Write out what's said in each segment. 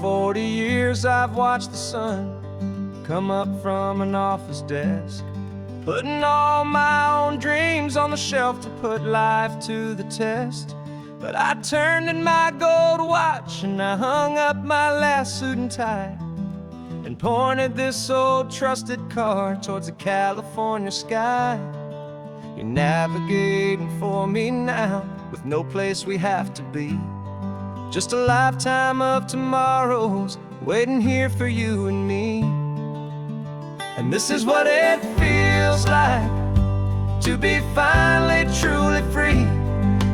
40 years I've watched the sun come up from an office desk, putting all my own dreams on the shelf to put life to the test. But I turned in my gold watch and I hung up my last suit and tie, and pointed this old trusted car towards the California sky. You're navigating for me now, with no place we have to be, just a lifetime of tomorrows waiting here for you and me. And this is what it feels like to be finally truly free,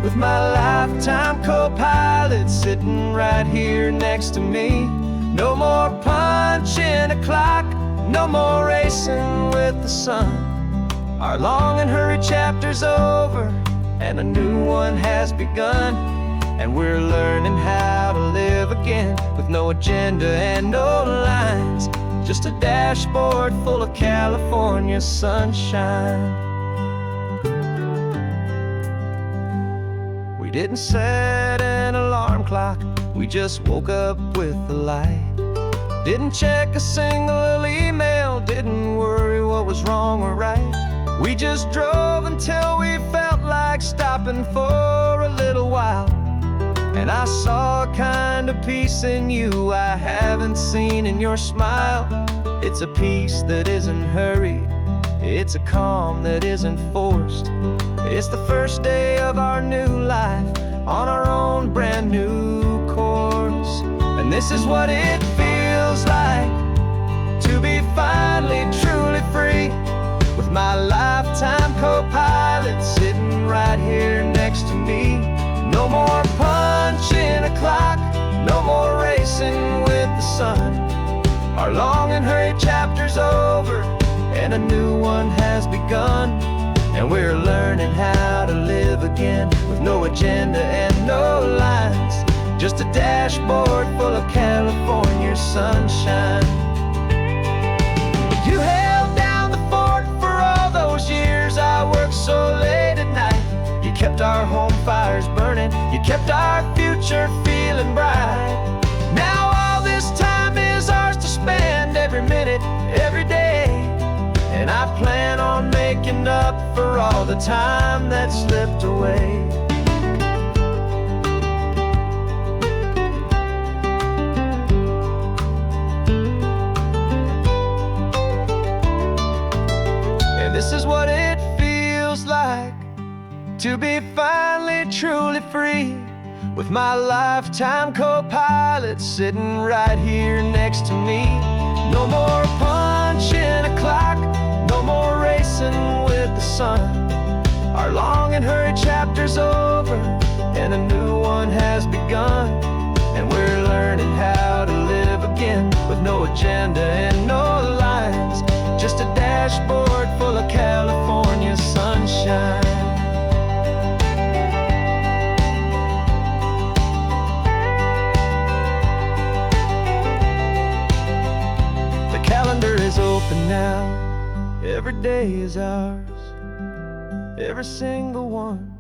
with my lifetime co-pilot sitting right here next to me. No more punching a clock, no more racing with the sun. Our long and hurried chapter's over and a new one has begun, and we're learning how to live again, with no agenda and no lines, just a dashboard full of California sunshine. We didn't set an alarm clock, we just woke up with the light. Didn't check a single email, didn't worry what was wrong or right. We just drove until we felt like stopping for a little while. And I saw a kind of peace in you I haven't seen in your smile. It's a peace that isn't hurried, it's a calm that isn't forced. It's the first day of our new life on our own brand new course. And this is what it feels like to be finally truly free, with my lifetime co-pilot sitting right here next to me. No more punching a clock, no more racing with the sun. Our long and hurried chapter's over and a new one has begun, and we're learning how to live again, with no agenda and no lines, just a dashboard full of California sunshine. You held down the fort for all those years I worked so late at night. You kept our home fires burning, you kept our future feeling bright. Now all this time is ours to spend, every minute, every day. And I plan on making up for all the time that slipped away. And this is what it feels like to be finally truly free, with my lifetime co-pilot sitting right here next to me. No more punching a clock, no more racing with the sun. Our long and hurried chapter's over and a new one has begun, and we're learning how to live again, with no agenda and no lines, just a dashboard full of California sunshine. The calendar is open now, every day is ours, every single one,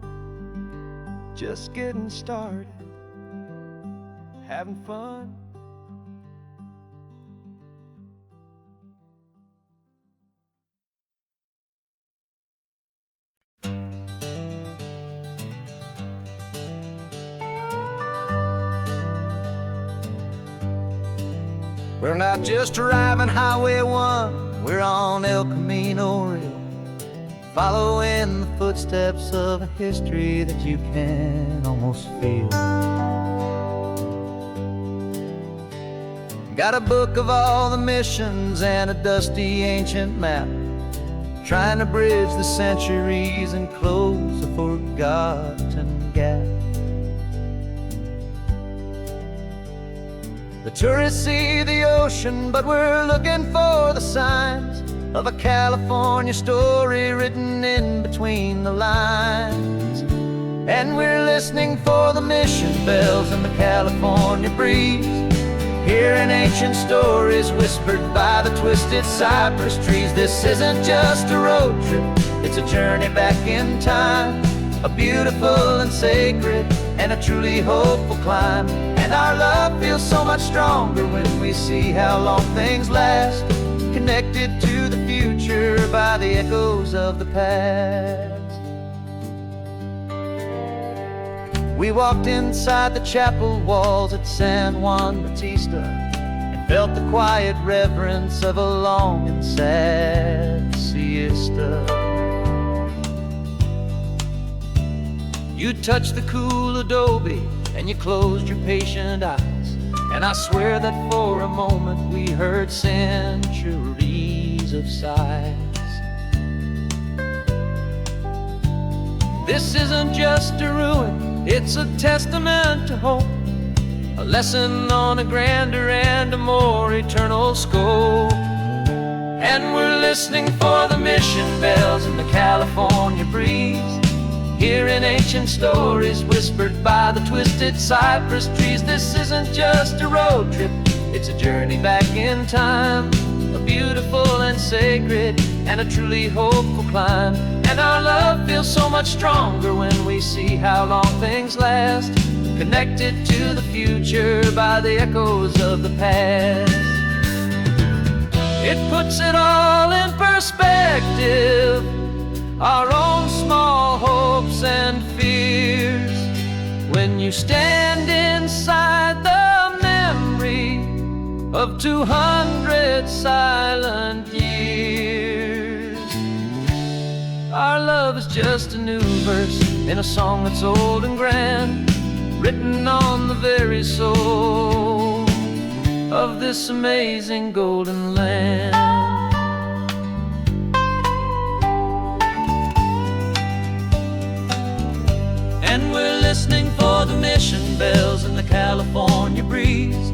just getting started, having fun. We're not just driving Highway 1, we're on El Camino Real, following the footsteps of a history that you can almost feel. Got a book of all the missions and a dusty ancient map, trying to bridge the centuries and close a forgotten gap. The tourists see the ocean, but we're looking for the signs of a California story written in between the lines. And we're listening for the mission bells in the California breeze, hearing ancient stories whispered by the twisted cypress trees. This isn't just a road trip, it's a journey back in time, a beautiful and sacred and a truly hopeful climb. And our love feels so much stronger when we see how long things last, connected to the future by the echoes of the past. We walked inside the chapel walls at San Juan Bautista and felt the quiet reverence of a long and sad siesta. You touched the cool adobe and you closed your patient eyes, and I swear that for a moment we heard centuries of sighs. This isn't just a ruin, it's a testament to hope, a lesson on a grander and a more eternal scope. And we're listening for the mission bells in the California breeze, hearing ancient stories whispered by the twisted cypress trees. This isn't just a road trip, it's a journey back in time, a beautiful and sacred and a truly hopeful climb. And our love feels so much stronger when we see how long things last, connected to the future by the echoes of the past. It puts it all in perspective, our own small hopes and fears, when you stand inside the memory of 200 silent years. Our love is just a new verse in a song that's old and grand, written on the very soul of this amazing golden land. And we're listening for the mission bells in the California breeze,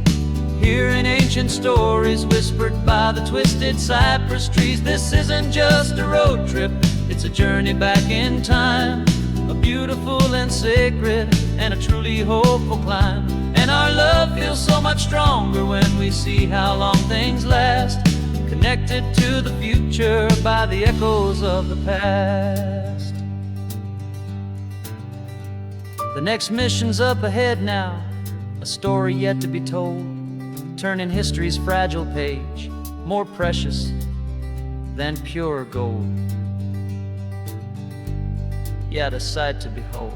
hearing ancient stories whispered by the twisted cypress trees. This isn't just a road trip, it's a journey back in time, a beautiful and sacred and a truly hopeful climb. And our love feels so much stronger when we see how long things last, connected to the future by the echoes of the past. The next mission's up ahead now, a story yet to be told, turning history's fragile page more precious than pure gold. Yet a sight to behold.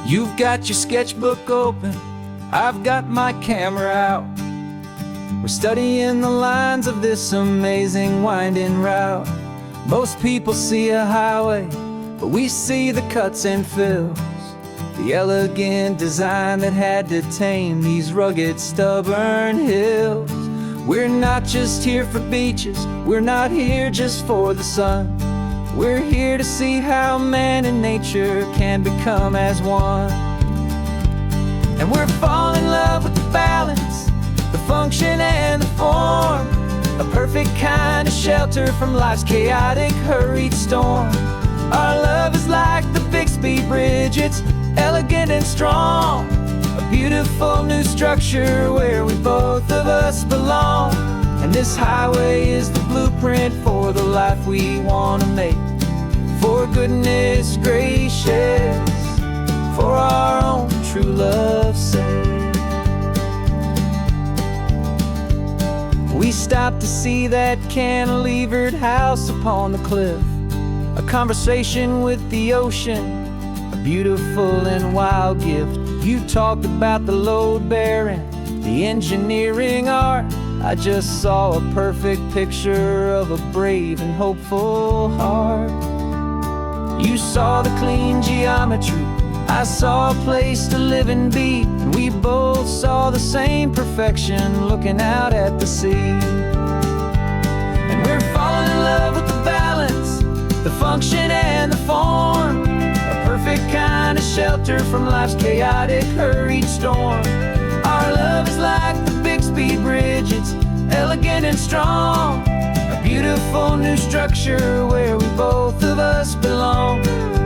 You've got your sketchbook open, I've got my camera out. We're studying the lines of this amazing winding route. Most people see a highway, but we see the cuts and fills, the elegant design that had to tame these rugged, stubborn hills. We're not just here for beaches, we're not here just for the sun. We're here to see how man and nature can become as one. And we're falling in love with the balance, the function and the form, a perfect kind of shelter from life's chaotic, hurried storm. Our love is like the Bixby Bridge, it's elegant and strong, a beautiful new structure where we both of us belong. And this highway is the blueprint for the life we want to make, for goodness gracious, for our own true love's sake. We stopped to see that cantilevered house upon the cliff, a conversation with the ocean, a beautiful and wild gift. You talked about the load bearing, the engineering art. I just saw a perfect picture of a brave and hopeful heart. You saw the clean geometry, I saw a place to live and be, and we both saw the same perfection looking out at the sea. And we're falling in love with the balance, the function and the form, a perfect kind of shelter from life's chaotic, hurried storm. Our love is like the Bixby Bridge, it's elegant and strong, a beautiful new structure where we both of us belong.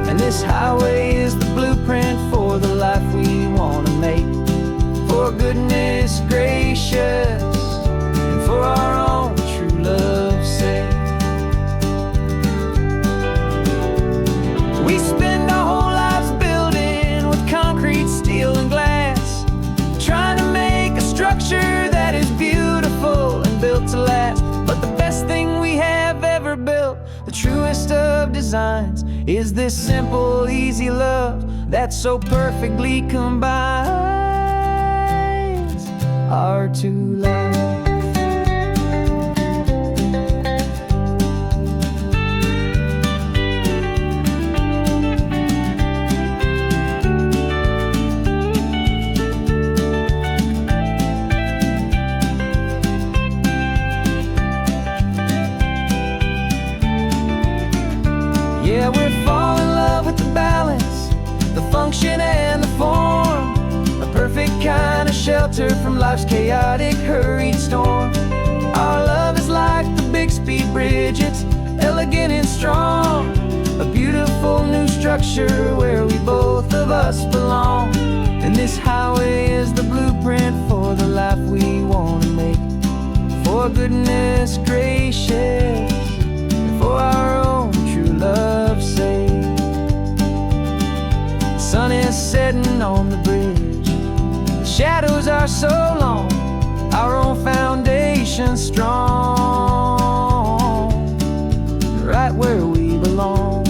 And this highway is the blueprint for the life we want to make, for goodness gracious, and for designs is this simple, easy love that so perfectly combines our two lives. Yeah, we're falling in love with the balance, the function and the form, a perfect kind of shelter from life's chaotic, hurried storm. Our love is like the Bixby Bridge, it's elegant and strong, a beautiful new structure where we both of us belong. And this highway is the blueprint for the life we want to make. For goodness gracious, for our own true love's sake. The sun is setting on the bridge, the shadows are so long, our own foundation strong, right where we belong.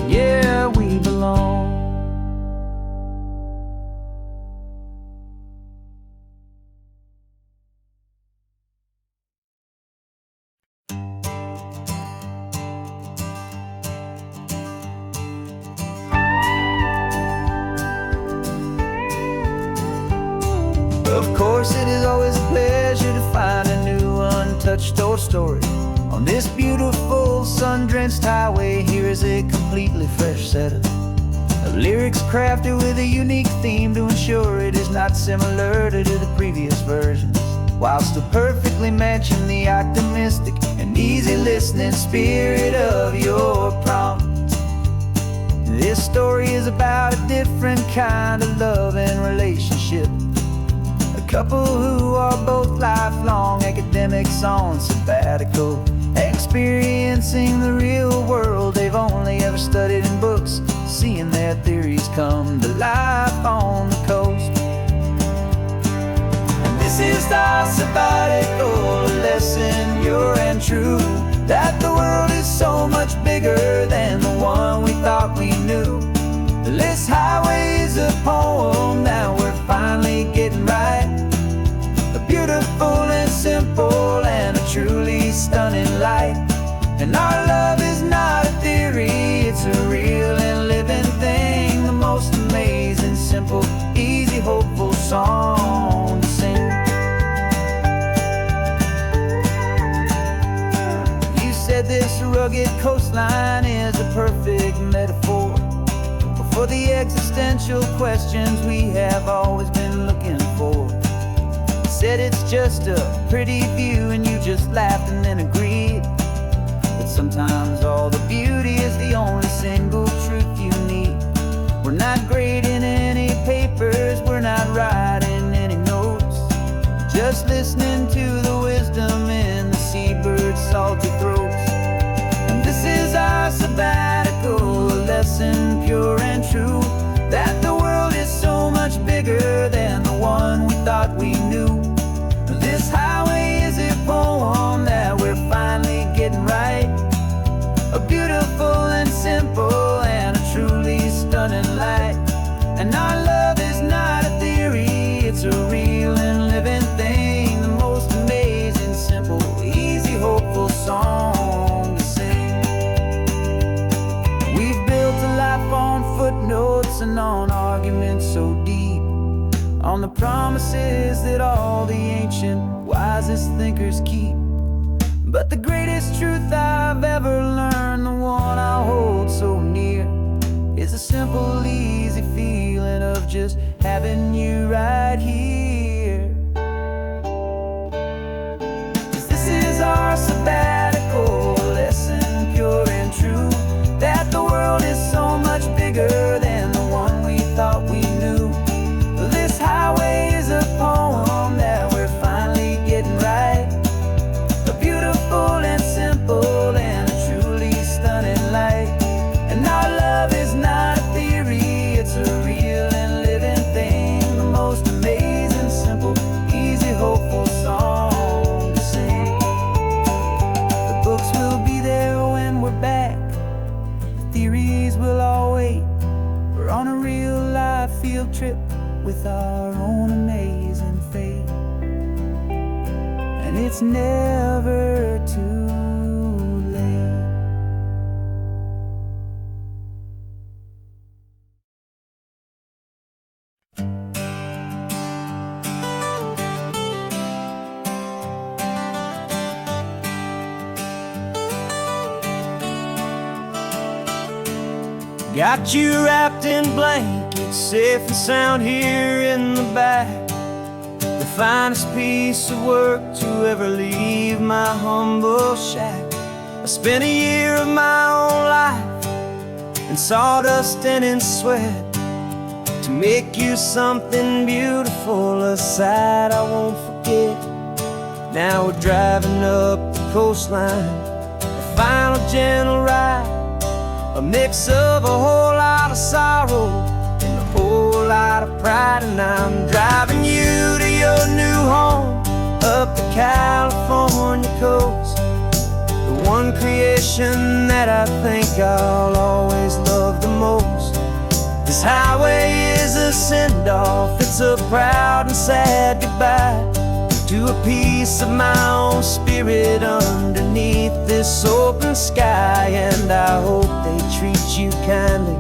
Yeah, we belong. Of course, it is always a pleasure to find a new untouched old story. On this beautiful sun-drenched highway, here is a completely fresh set of lyrics crafted with a unique theme to ensure it is not similar to the previous versions, while still perfectly matching the optimistic and easy listening spirit of your prompt. This story is about a different kind of love and relationship. A couple who are both lifelong academics on sabbatical, experiencing the real world they've only ever studied in books, seeing their theories come to life on the coast. And this is our sabbatical lesson, pure and true, that the world is so much bigger than the one we thought we knew. This highway is a poem that we're finally getting right, a beautiful and simple and a truly stunning light. And our love is not a theory, it's a real and living thing, the most amazing, simple, easy, hopeful song to sing. You said this rugged coastline is a perfect metaphor for the existential questions we have always been looking for. You said it's just a pretty view and you just laughed and then agreed. But sometimes all the beauty is the only single truth you need. We're not grading any papers, we're not writing any notes, just listening to the wisdom in the seabird's salty throats. And this is our sabbatical lesson, pure and true, that the world is so much bigger than the one we thought we knew. This highway is a poem that we're finally getting right, a beautiful and simple and a truly stunning light. And our love is not a theory, it's a real and living thing, the most amazing, simple, easy, hopeful song to sing. We've built a life on footnotes and on arguments so deep, on the promises that all the ancient, wisest thinkers keep. But the greatest truth I've ever learned, the one I hold so near, is a simple, easy feeling of just having you right here. 'Cause this is our sabbatical lesson, pure and true, that the world is so much bigger than the one we thought we knew. This highway is a poem that we're finally getting right, a beautiful and simple and a truly back. The theories will all wait. We're on a real life field trip with our own amazing fate. And it's never too late. Got you wrapped in blankets, safe and sound here in the back. The finest piece of work to ever leave my humble shack. I spent a year of my own life in sawdust and in sweat to make you something beautiful, a sight I won't forget. Now we're driving up the coastline, a final gentle ride, a mix of a whole lot of sorrow and a whole lot of pride. And I'm driving you to your new home up the California coast, the one creation that I think I'll always love the most. This highway is a send-off, it's a proud and sad goodbye to a piece of my own spirit underneath this open sky. And I hope they treat you kindly,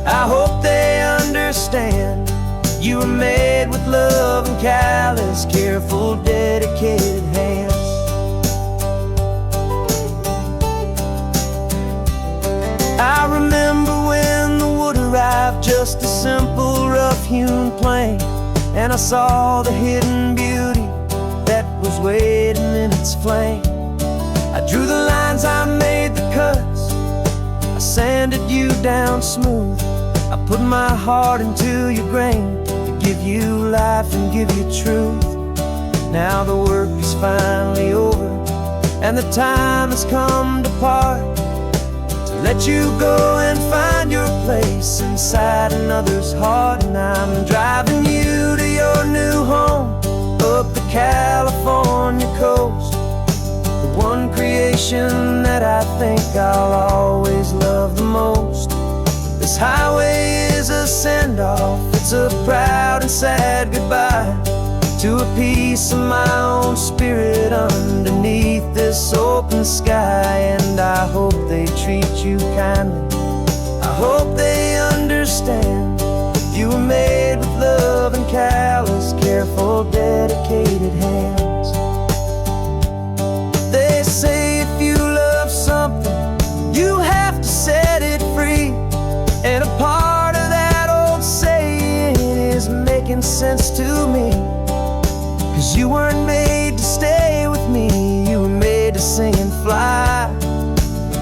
I hope they understand you were made with love and callous, careful, dedicated hands. I remember when the wood arrived, just a simple rough-hewn plank, and I saw the hidden beauty that was waiting in its flame. I drew the lines, I made the cuts, I sanded you down smooth. I put my heart into your grain to give you life and give you truth. Now the work is finally over and the time has come to part, to let you go and find your place inside another's heart. And I'm driving you to your new home up the California coast, the one creation that I think I'll always love the most. This highway is a send-off, it's a proud and sad goodbye to a piece of my own spirit underneath this open sky. And I hope they treat you kindly, I hope they understand you were made with love and callous, careful, dedicated hands. They say if you love something, you have to set it free. And a part of that old saying is making sense to me, 'cause you weren't made to stay with me, you were made to sing and fly,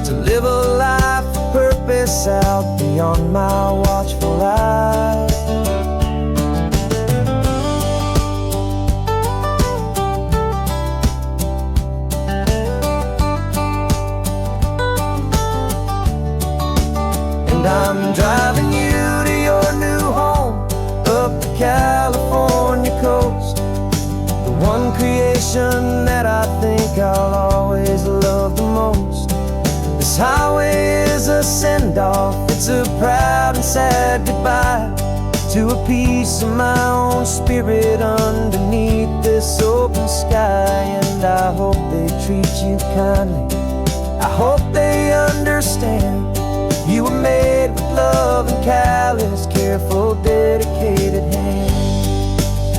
to live a life of purpose out beyond my watchful eye. And I'm driving you to your new home up the California coast, the one creation that I think I'll always love the most. This highway is a send-off, it's a proud and sad goodbye to a piece of my own spirit underneath this open sky. And I hope they treat you kindly, I hope they understand you were made with love and callous, careful, dedicated hands.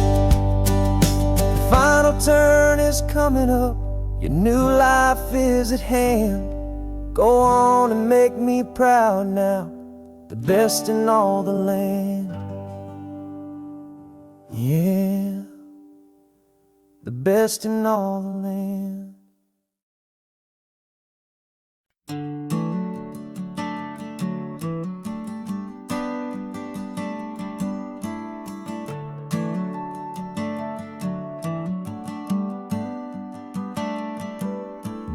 The final turn is coming up, your new life is at hand. Go on and make me proud now, the best in all the land. Yeah, the best in all the land.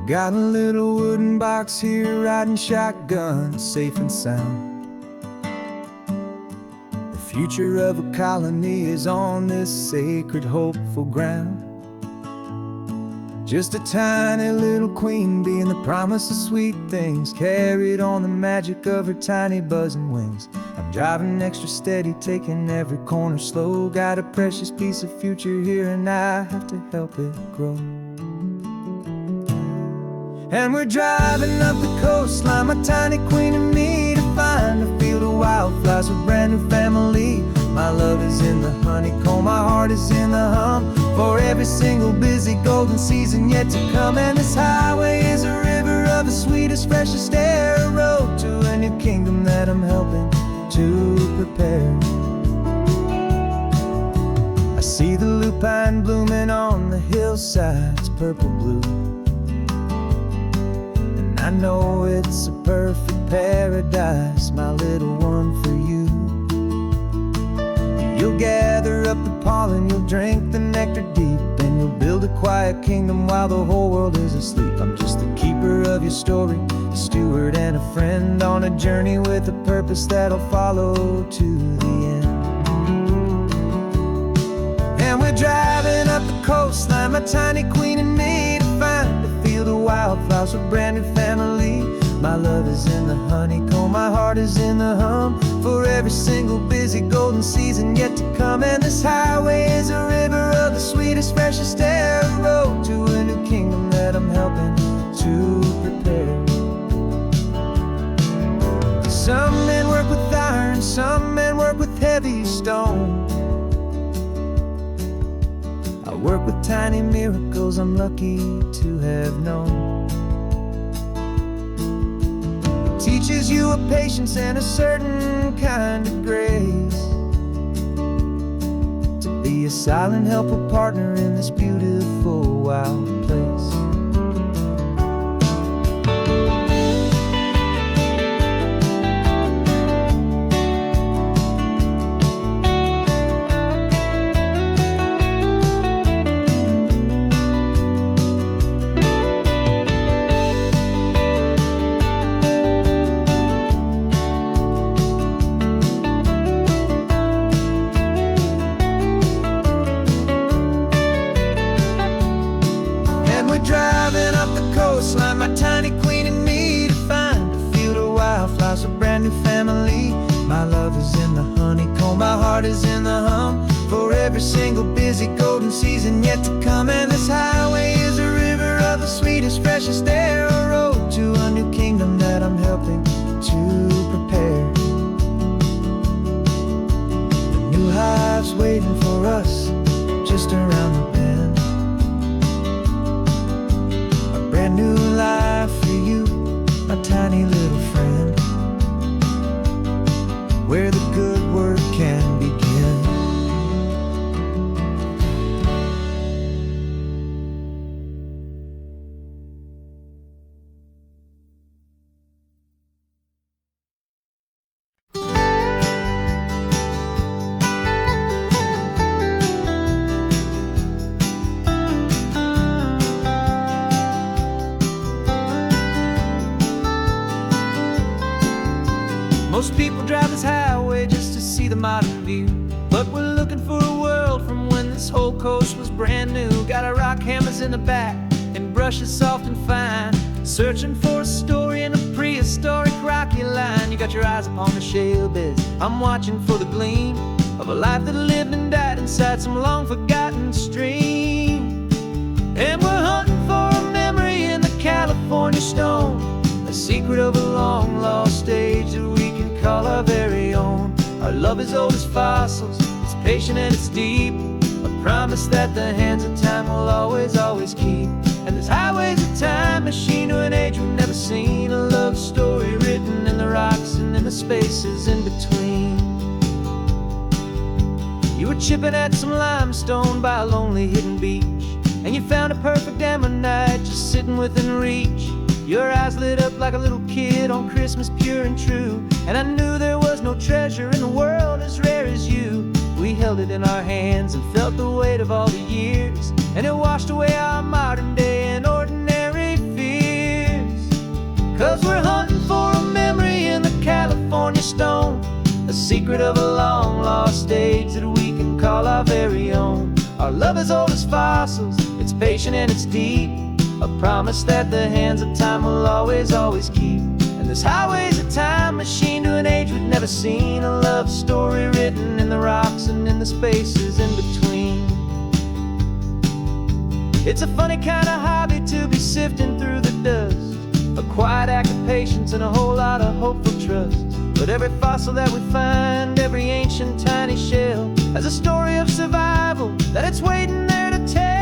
Got a little wooden box here, riding shotgun, safe and sound. The future of a colony is on this sacred, hopeful ground. Just a tiny little queen bee, and the promise of sweet things carried on the magic of her tiny buzzing wings. I'm driving extra steady, taking every corner slow. Got a precious piece of future here, and I have to help it grow. And we're driving up the coastline, my tiny queen and me, to find a field of wildflowers with brand new family. My love is in the honeycomb, my heart is in the hum, for every single busy golden season yet to come. And this highway is a river of the sweetest, freshest air, a road to a new kingdom that I'm helping to prepare. I see the lupine blooming on the hillsides, purple blue, and I know it's a perfect paradise, my little one, for you. You'll gather up the pollen, you'll drink the nectar deep, and you'll build a quiet kingdom while the whole world is asleep. I'm just the keeper of your story, a steward and a friend, on a journey with a purpose that'll follow to the end. And we're driving up the coastline, my tiny queen and me, to find a field of wildflowers with brand new family. My love is in the honeycomb, my heart is in the hum, for every single busy golden season yet to come. And this highway is a river of the sweetest, freshest air, a road to a new kingdom that I'm helping to prepare. Some men work with iron, some men work with heavy stone. I work with tiny miracles I'm lucky to have known. Teaches you a patience and a certain kind of grace, to be a silent, helpful partner in this beautiful, wild place. Driving up the coastline, my tiny queen and me, to find a field of wildflowers, a brand new family. My love is in the honeycomb, my heart is in the hum, for every single busy golden season yet to come. And this highway is a river of the sweetest, freshest air, a road to a new kingdom that I'm helping to prepare. The new hive's waiting for us just around the bend. Brand new life for you, my tiny little friend, where the good work can begin. Most people drive this highway just to see the modern view, but we're looking for a world from when this whole coast was brand new. Got our rock hammers in the back and brushes soft and fine, searching for a story in a prehistoric rocky line. You got your eyes upon the shale beds, I'm watching for the gleam of a life that lived and died inside some long forgotten stream. And we're hunting for a memory in the California stone, a secret of a long lost age that we can call our very own. Our love is old as fossils, it's patient and it's deep, a promise that the hands of time will always, always keep. And this highway's a time machine to an age we've never seen, a love story written in the rocks and in the spaces in between. You were chipping at some limestone by a lonely hidden beach, and you found a perfect ammonite just sitting within reach. Your eyes lit up like a little kid on Christmas, pure and true, and I knew there was no treasure in the world as rare as you. We held it in our hands and felt the weight of all the years, and it washed away our modern day and ordinary fears. 'Cause we're hunting for a memory in the California stone, a secret of a long lost age that we can call our very own. Our love is old as fossils, it's patient and it's deep, a promise that the hands of time will always, always keep. And this highway's a time machine to an age we've never seen, a love story written in the rocks and in the spaces in between. It's a funny kind of hobby to be sifting through the dust, a quiet act of patience and a whole lot of hopeful trust. But every fossil that we find, every ancient tiny shell, has a story of survival that it's waiting there to tell.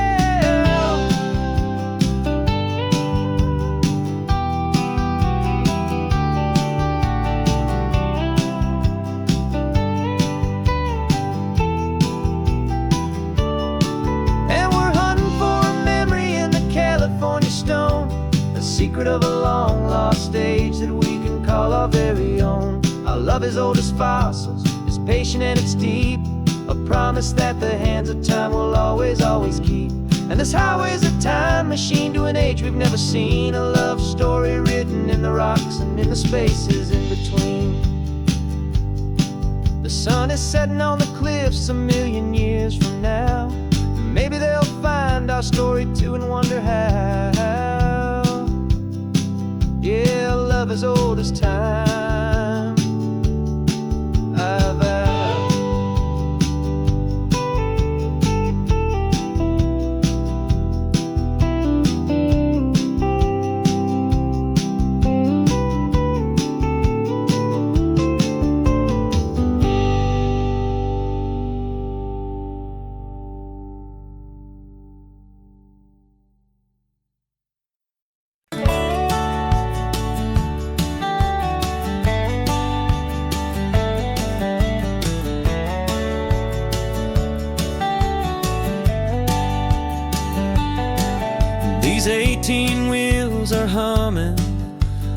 And we're hunting for a memory in the California stone, a secret of a long lost age that we can call our very own. Our love is old as fossils, it's patient and it's deep, a promise that the hands of time will always, always keep. And this highway's a time machine to an age we've never seen, a love story written in the rocks and in the spaces in between. The sun is setting on the cliffs a million years from now. Maybe they'll find our story too and wonder how. Yeah, love is old as time. These 18 wheels are humming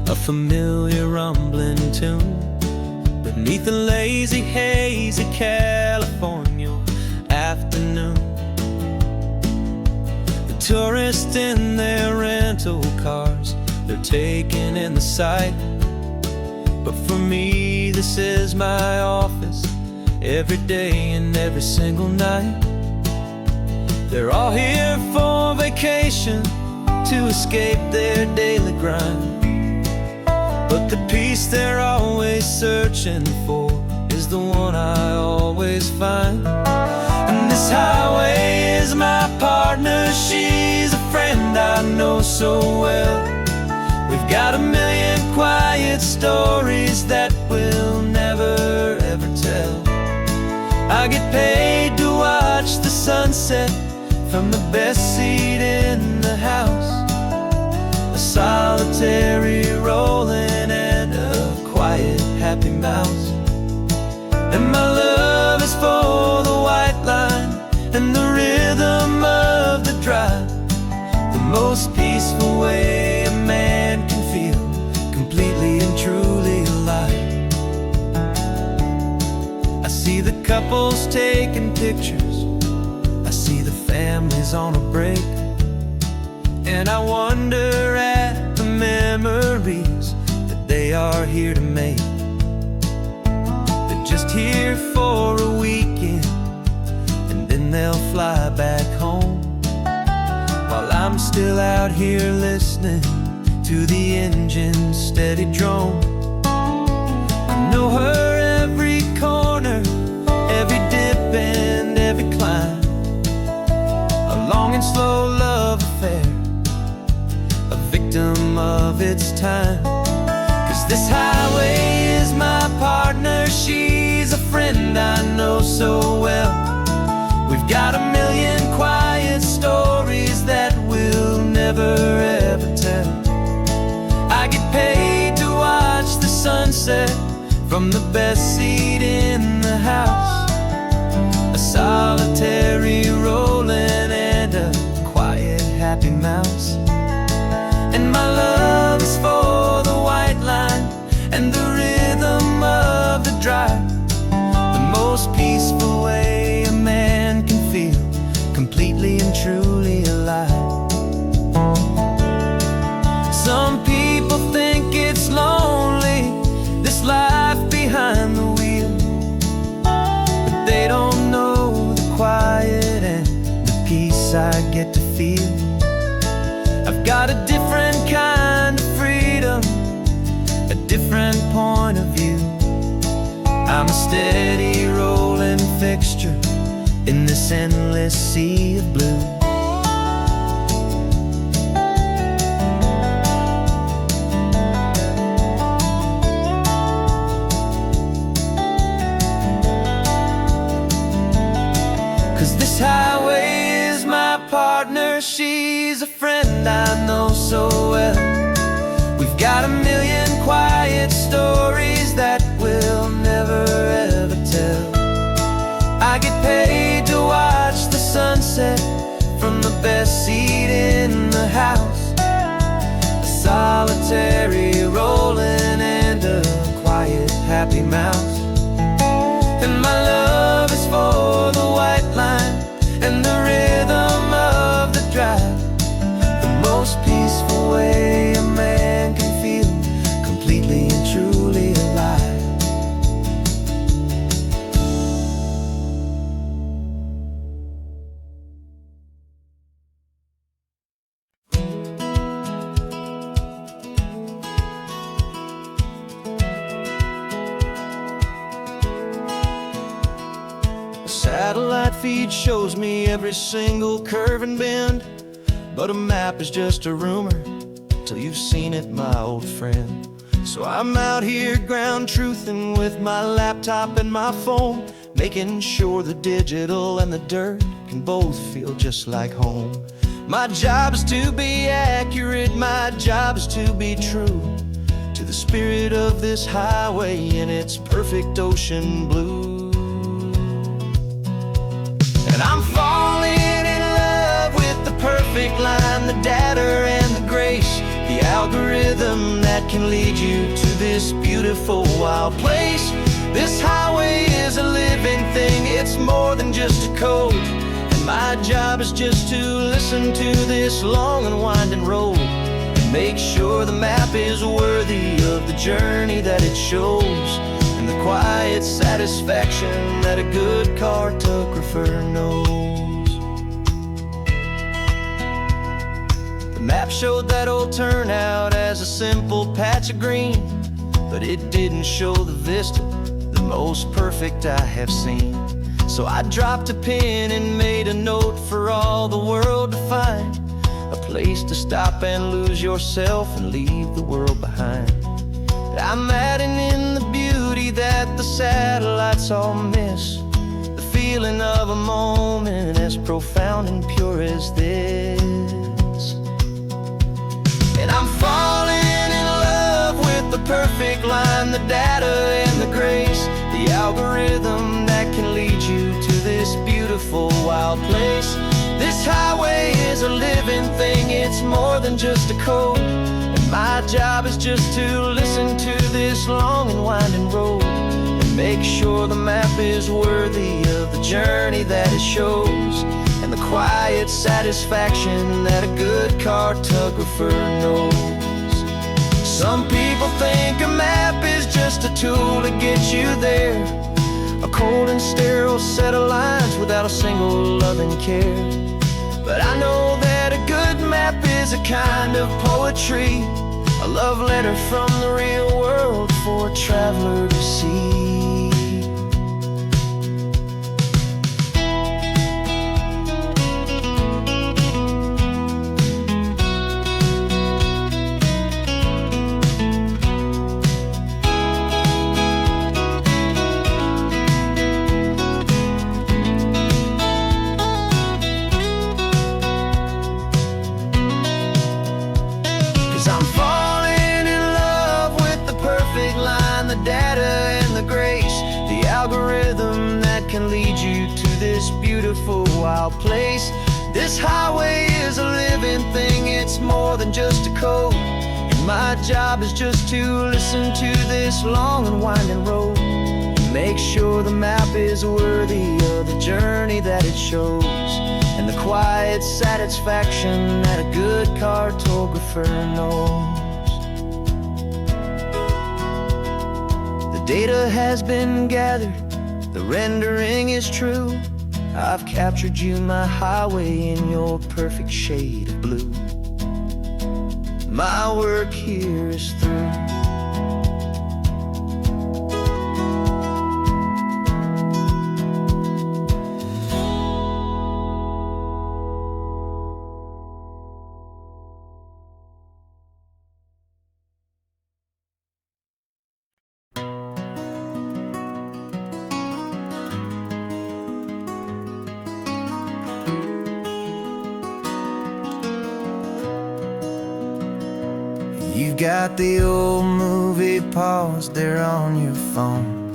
a familiar rumbling tune beneath the lazy haze of California afternoon. The tourists in their rental cars, they're taking in the sight. But for me, this is my office, every day and every single night. They're all here for vacation, to escape their daily grind. But the peace they're always searching for is the one I always find. And this highway is my partner, she's a friend I know so well. We've got a million quiet stories that we'll never ever tell. I get paid to watch the sunset from the best seat in the house, a solitary rolling and a quiet happy mouse. And my love is for the white line and the rhythm of the drive, the most peaceful way a man can feel completely and truly alive. I see the couples taking pictures, I see the families on a break, and I wonder at the memories that they are here to make. They're just here for a weekend, and then they'll fly back home, while I'm still out here listening to the engine's steady drone. I know her every corner, every dip and every climb, a long and slow love affair, a victim of its time. 'Cause this highway is my partner, she's a friend I know so well. We've got a million quiet stories that we'll never ever tell. I get paid to watch the sunset from the best seat in the house, a solitary rolling and a quiet happy mouse. And my love is for the white line and the rhythm of the drive, the most peaceful way a man can feel completely and truly alive. Some people think it's lonely, this life behind the wheel, but they don't know the quiet and the peace I get to feel. different point of view. I'm a steady rolling fixture in this endless sea of blue. Cause this highway is my partner, she's a friend I know so well. We've got a million quiet stories that we'll never ever tell. I get paid to watch the sunset from the best seat in the house. A solitary rolling and a quiet happy mouse. And my love is for the white line and the rhythm of the drive. The most peaceful way a man can feel completely and truly alive. Satellite feed shows me every single curve and bend, but a map is just a rumor till you've seen it, my old friend. So I'm out here ground truthing with my laptop and my phone, making sure the digital and the dirt can both feel just like home. My job is to be accurate, my job is to be true to the spirit of this highway in its perfect ocean blue. And I'm falling in love with the perfect line, the data and the grace, the algorithm that can lead you to this beautiful wild place. This highway is a living thing, it's more than just a code. And my job is just to listen to this long and winding road and make sure the map is worthy of the journey that it shows, and the quiet satisfaction that a good cartographer knows. The map showed that old turnout as a simple patch of green, but it didn't show the vista, the most perfect I have seen. So I dropped a pin and made a note for all the world to find, a place to stop and lose yourself and leave the world behind. I'm adding in the beauty that the satellites all miss, the feeling of a moment as profound and pure as this. And I'm falling in love with the perfect line, the data and the grace, the algorithm that can lead you to this beautiful wild place. This highway is a living thing, it's more than just a code. My job is just to listen to this long and winding road and make sure the map is worthy of the journey that it shows, and the quiet satisfaction that a good cartographer knows. Some people think a map is just a tool to get you there, a cold and sterile set of lines without a single loving care. But I know that a good map is a kind of poetry, a love letter from the real world for a traveler to see. Can lead you to this beautiful wild place. This highway is a living thing, it's more than just a code. And my job is just to listen to this long and winding road and make sure the map is worthy of the journey that it shows, and the quiet satisfaction that a good cartographer knows. The data has been gathered, the rendering is true. I've captured you, my highway, in your perfect shade of blue. My work here is through. got the old movie paused there on your phone.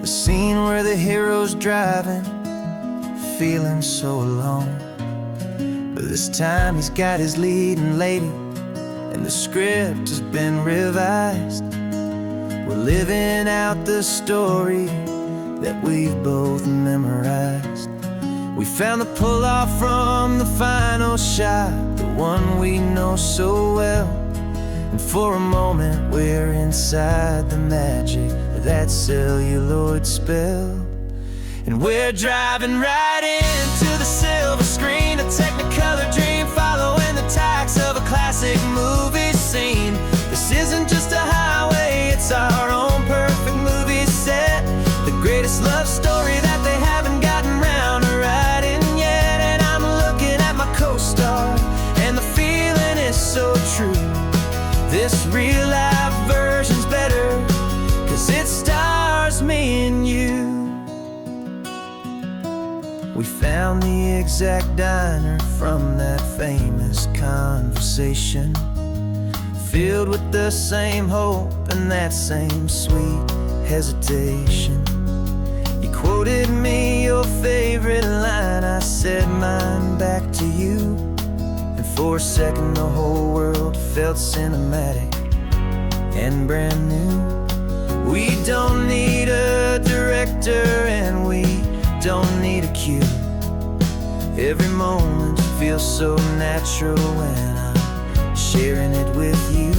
The scene where the hero's driving, feeling so alone. But this time he's got his leading lady, and the script has been revised. We're living out the story that we've both memorized. We found the pull-off from the final shot, the one we know so well. And for a moment we're inside the magic of that celluloid spell. And we're driving right into the silver screen, a technicolor dream, following the tacks of a classic movie scene. This isn't just a highway, it's our own perfect movie set, the greatest love story that they haven't gotten round to writing yet. And I'm looking at my co-star, and the feeling is so true. This real-life version's better, 'cause it stars me and you. We found the exact diner from that famous conversation, filled with the same hope and that same sweet hesitation. You quoted me your favorite line, I said mine back to you. And for a second the whole world felt cinematic and brand new. We don't need a director and we don't need a cue. Every moment feels so natural when I'm sharing it with you.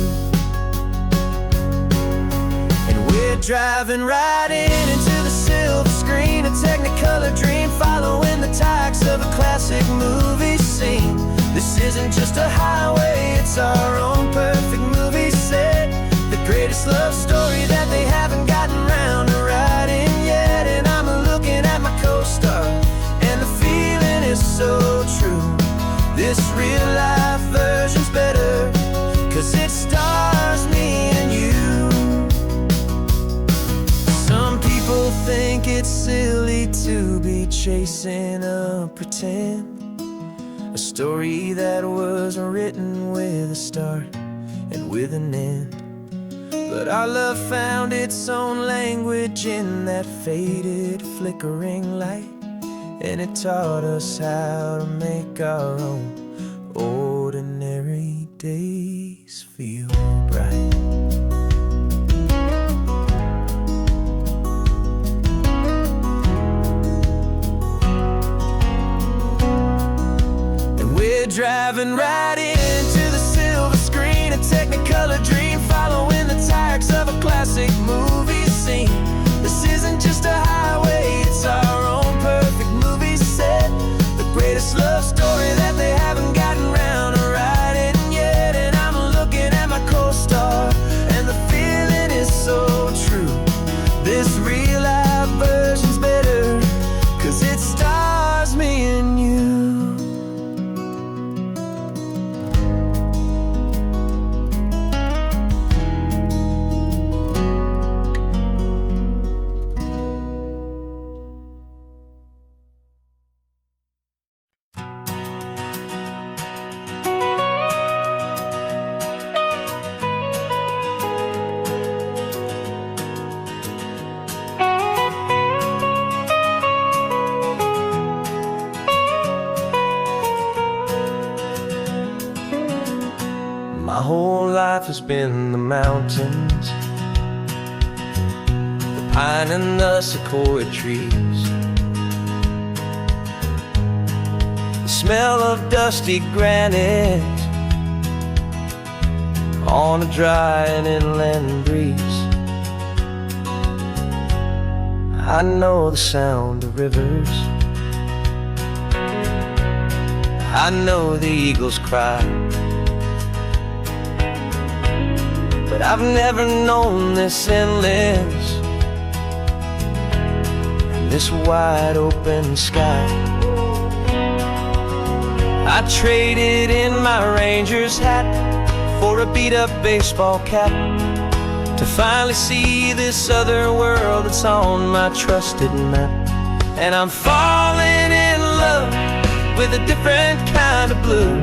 And we're driving right into the silver screen, a technicolor dream, following the tacks of a classic movie scene. This isn't just a highway, it's our own perfect movie set, the greatest love story that they haven't gotten round to writing yet. And I'm looking at my co-star, and the feeling is so true. This real-life version's better, 'cause it stars me and you. Some people think it's silly to be chasing a pretend, a story that was written with a start and with an end. But our love found its own language in that faded, flickering light, and it taught us how to make our own ordinary days feel bright. And we're driving right into the silver screen, a technicolor dream, following the tacks of a classic movie scene. This isn't just a highway, it's our own perfect movie set, the greatest love story that they haven't gotten round to writing yet. And I'm looking at my co-star, and the feeling is so true. This real-life version's better, 'cause it stars me and you. My whole life has been the mountains, the pine and the sequoia trees, the smell of dusty granite on a dry and inland breeze. I know the sound of rivers, I know the eagles cry, but I've never known this endless and this wide open sky. I traded in my Ranger's hat for a beat-up baseball cap to finally see this other world that's on my trusted map. And I'm falling in love with a different kind of blue,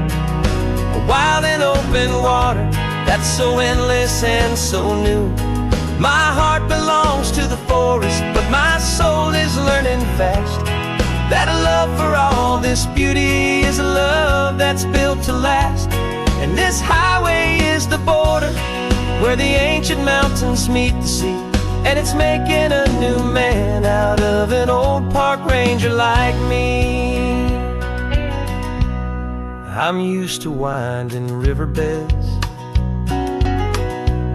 wild and open water that's so endless and so new. My heart belongs to the forest, but my soul is learning fast that a love for all this beauty is a love that's built to last. And this highway is the border where the ancient mountains meet the sea, and it's making a new man out of an old park ranger like me. I'm used to winding riverbeds,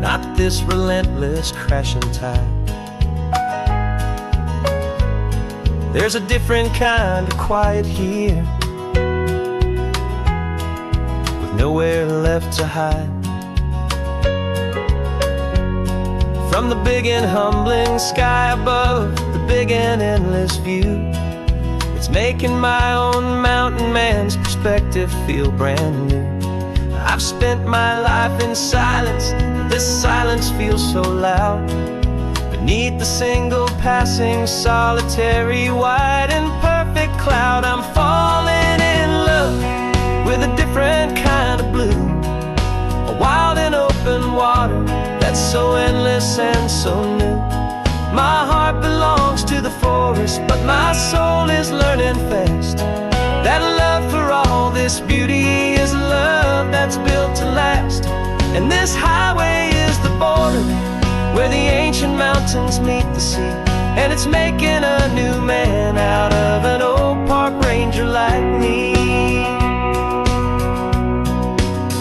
not this relentless crashing tide. There's a different kind of quiet here, with nowhere left to hide. From the big and humbling sky above, the big and endless view, it's making my own mountain man's perspective feel brand new. I've spent my life in silence, this silence feels so loud. Beneath the single passing solitary white and perfect cloud, I'm falling in love with a different kind of blue, a wild and open water that's so endless and so new. My heart belongs to the forest, but my soul is learning fast that love for all this beauty is a love that's built to last. And this highway is the border where the ancient mountains meet the sea, and it's making a new man out of an old park ranger like me.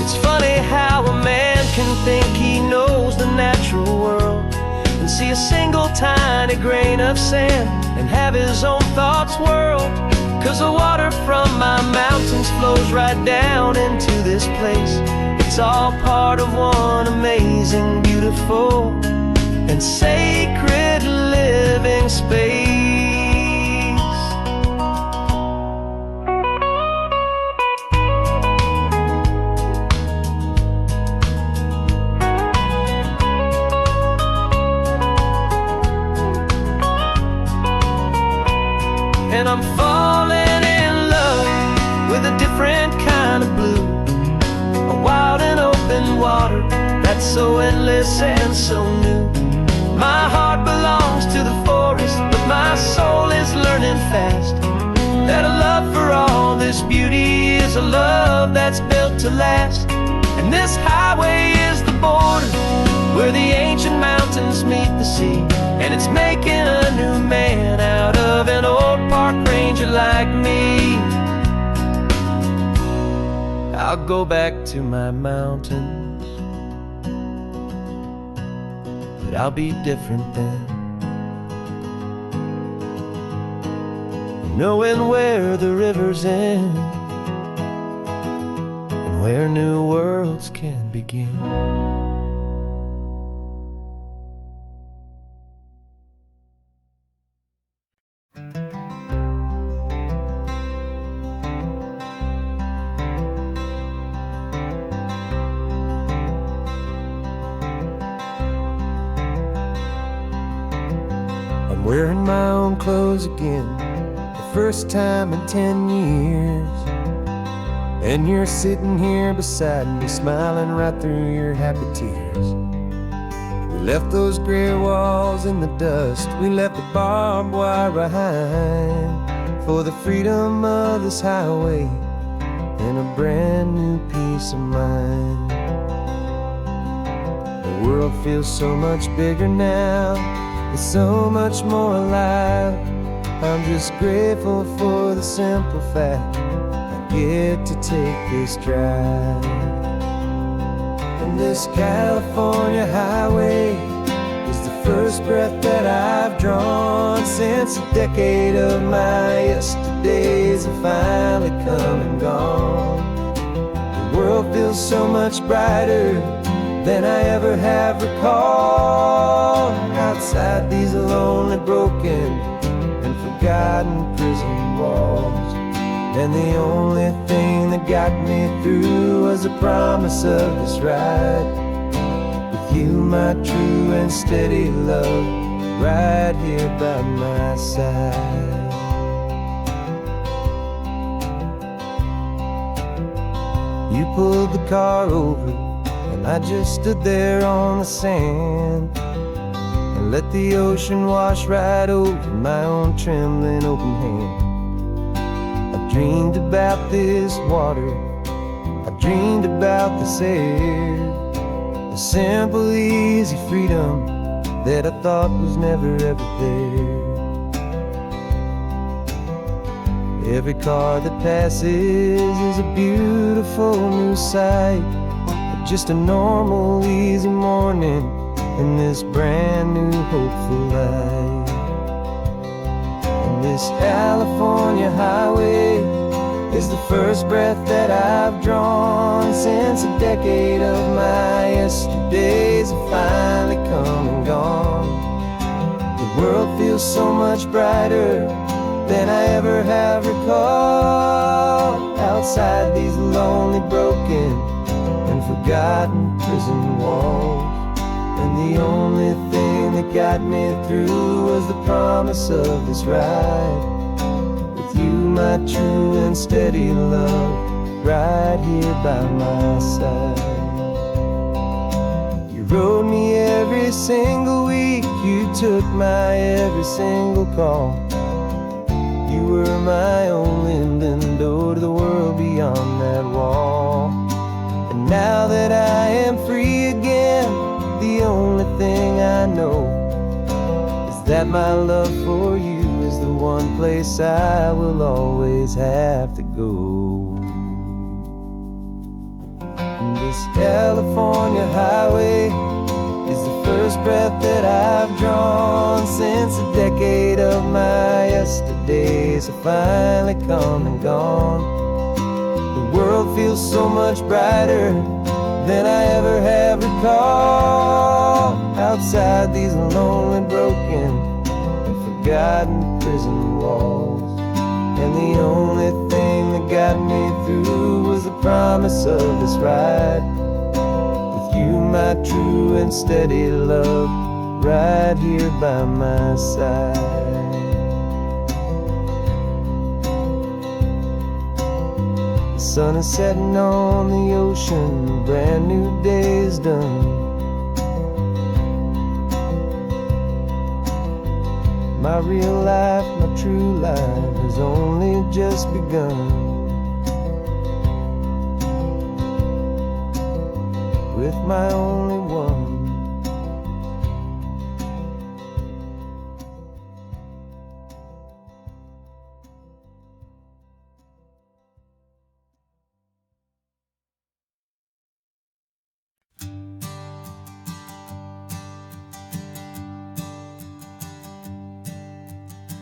It's funny how a man can think he knows the natural world and see a single tiny grain of sand and have his own thoughts whirled. 'Cause the water from my mountains flows right down into this place. It's all part of one amazing, beautiful and sacred living space. And I'm falling in love with a different kind of blue, a wild and open water that's so endless and so new. My heart belongs to the forest, but my soul is learning fast that a love for all this beauty is a love that's built to last. And this highway is the border where the ancient mountains meet the sea, and it's making a new man out of an old park ranger like me. I'll go back to my mountains, but I'll be different then, knowing where the rivers end and where new worlds can begin. I'm wearing my own clothes again, the first time in 10 years. And you're sitting here beside me, smiling right through your happy tears. We left those gray walls in the dust, we left the barbed wire behind, for the freedom of this highway and a brand new peace of mind. The world feels so much bigger now, it's so much more alive. I'm just grateful for the simple fact I get to take this drive. And this California highway is the first breath that I've drawn since a decade of my yesterdays have finally come and gone. The world feels so much brighter than I ever have recalled. Outside these lonely, broken, and forgotten prison walls, and the only thing that got me through was the promise of this ride with you, my true and steady love, right here by my side. You pulled the car over, and I just stood there on the sand and let the ocean wash right over my own trembling open hand. I dreamed about this water, I dreamed about this air, the simple, easy freedom that I thought was never ever there. Every car that passes is a beautiful new sight, but just a normal, easy morning in this brand new, hopeful life. And this California highway is the first breath that I've drawn since a decade of my yesterdays have finally come and gone. The world feels so much brighter than I ever have recalled, outside these lonely, broken, and forgotten prison walls. And the only thing that got me through was the promise of this ride with you, my true and steady love, right here by my side. You rode me every single week, you took my every single call. You were my only window to the world beyond that wall. And now that I am free again, the only thing I know is that my love for you is the one place I will always have to go. And this California highway is the first breath that I've drawn since a decade of my yesterdays have finally come and gone. The world feels so much brighter than I ever have recalled, outside these lonely, broken, and forgotten prison walls. And the only thing that got me through was the promise of this ride with you, my true and steady love, right here by my side. The sun is setting on the ocean, a brand new day is done. My real life, my true life has only just begun. With my only one.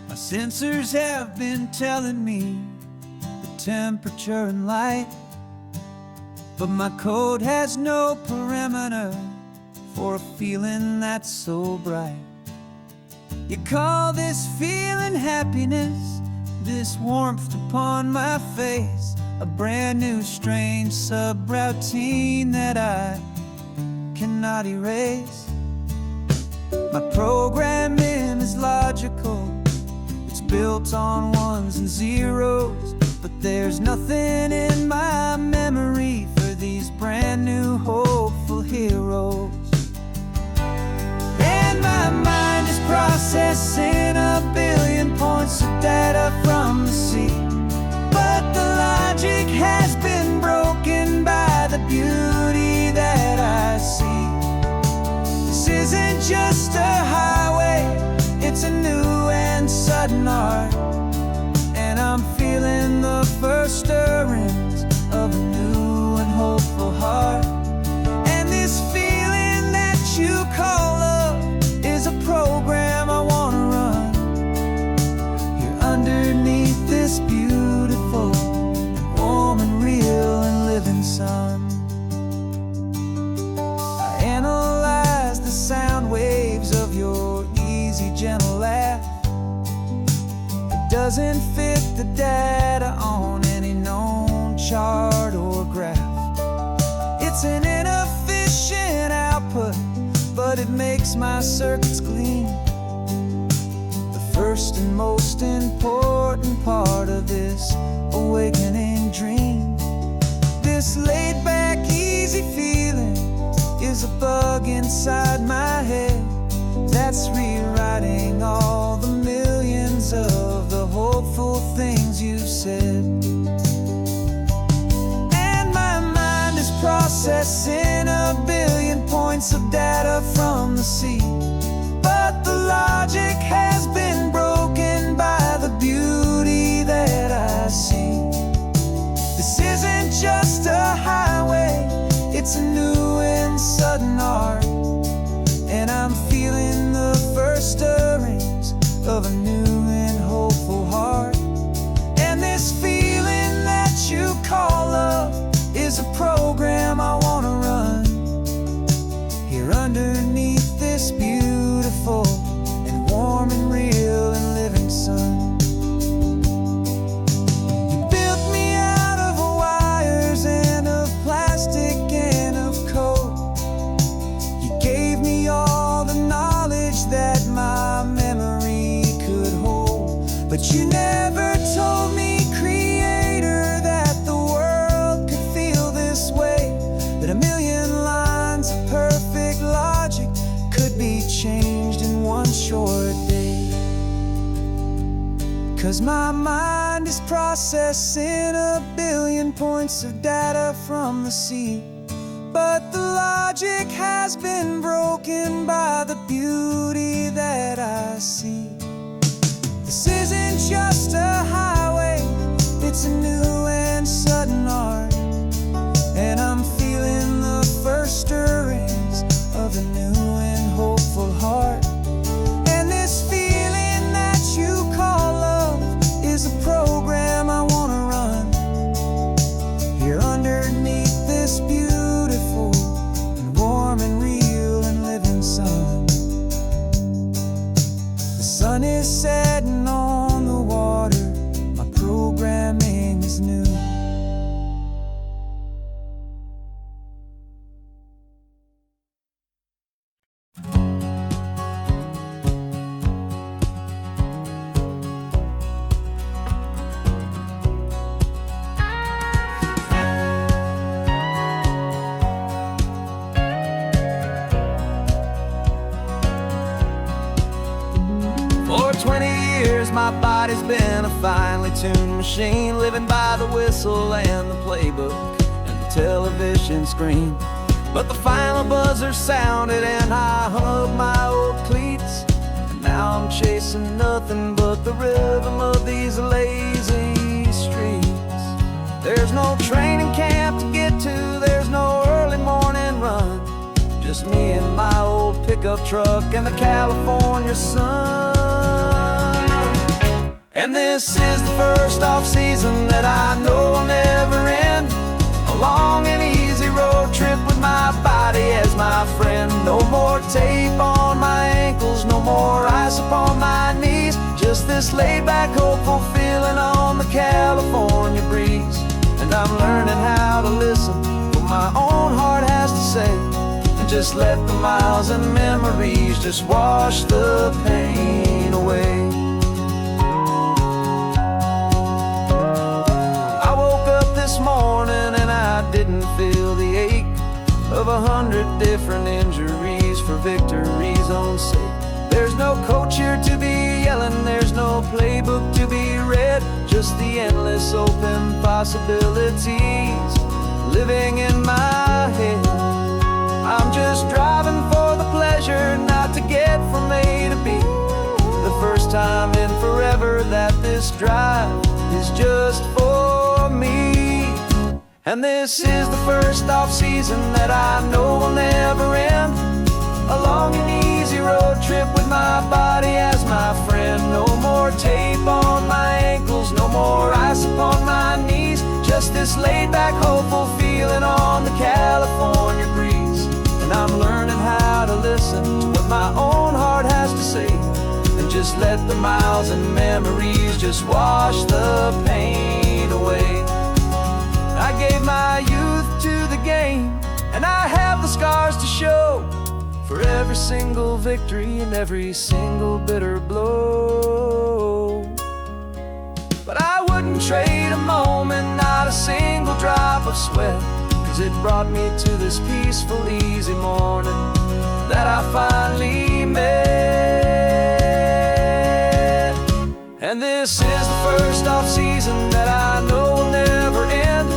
My sensors have been telling me the temperature and light, but my code has no parameter for a feeling that's so bright. You call this feeling happiness, this warmth upon my face, a brand new strange subroutine that I cannot erase. My programming is logical, it's built on ones and zeros, but there's nothing in my memory for these brand new hopeful heroes. And my mind is processing a billion points of data from the sea, but the logic has been broken by the beauty that I see. This isn't just a highway, it's a new and sudden art, and I'm feeling the first stirrings of a new and hopeful heart. And this feeling that you call love is a program I wanna run here underneath this beautiful and warm and real and living sun. I analyze the sound waves of your easy, gentle laugh. It doesn't fit the data on any known chart or graph. It's an inefficient output, but it makes my circuits gleam. The first and most important part of this awakening dream. this laid-back, easy feeling is a bug inside my head that's rewriting all the millions of the hopeful things you've said. And my mind is processing a billion points of data from the sea, but the logic has been broken by the beauty that I see. This isn't just a highway, it's a new and sudden art, and I'm feeling the first stirrings of a new and hopeful heart. And this feeling that you call love is a program I wanna run here underneath this beautiful and warm and real and living sun. You built me out of wires and of plastic and of coal. You gave me all the knowledge that my memory could hold, but you never told me, Creator, that the world could feel this way, that a million lines of perfect logic could be changed in one short day. 'Cause my mind is processing a billion points of data from the sea, but the logic has been broken by the beauty that I see. This isn't just a highway, it's a new and sudden art, and I'm feeling the first stirrings of a new and hopeful heart. And this feeling that you call love is a program I wanna run here underneath this beautiful and warm and real and living sun. The sun is setting on the water, my programming is new. For 20 years my body's been a finely tuned machine, living by the whistle and the playbook and the television screen. But the final buzzer sounded and I hung up my old cleats, and now I'm chasing nothing but the rhythm of these lazy streets. There's no training camp to get to, there's no early morning run, just me and my old pickup truck and the California sun. And this is the first off-season that I know will never end, a long and easy road trip with my body as my friend. No more tape on my ankles, no more ice upon my knees, just this laid-back, hopeful feeling on the California breeze. And I'm learning how to listen what my own heart has to say, and just let the miles and memories just wash the pain away. I woke up this morning and I didn't feel the ache of 100 different injuries for victory's own sake. There's no coach here to be yelling, there's no playbook to be read, just the endless open possibilities living in my head. I'm just driving for the pleasure, not to get from A to B. The first time in forever that this drive is just for me. And this is the first off-season that I know will never end, a long and easy road trip with my body as my friend. No more tape on my ankles, no more ice upon my knees, just this laid-back, hopeful feeling on the California breeze. And I'm learning how to listen to what my own heart has to say, and just let the miles and memories just wash the pain away. I gave my youth to the game, and I have the scars to show for every single victory and every single bitter blow. But I wouldn't trade a moment, not a single drop of sweat, 'cause it brought me to this peaceful, easy morning that I finally met. And this is the first off-season that I know will never end.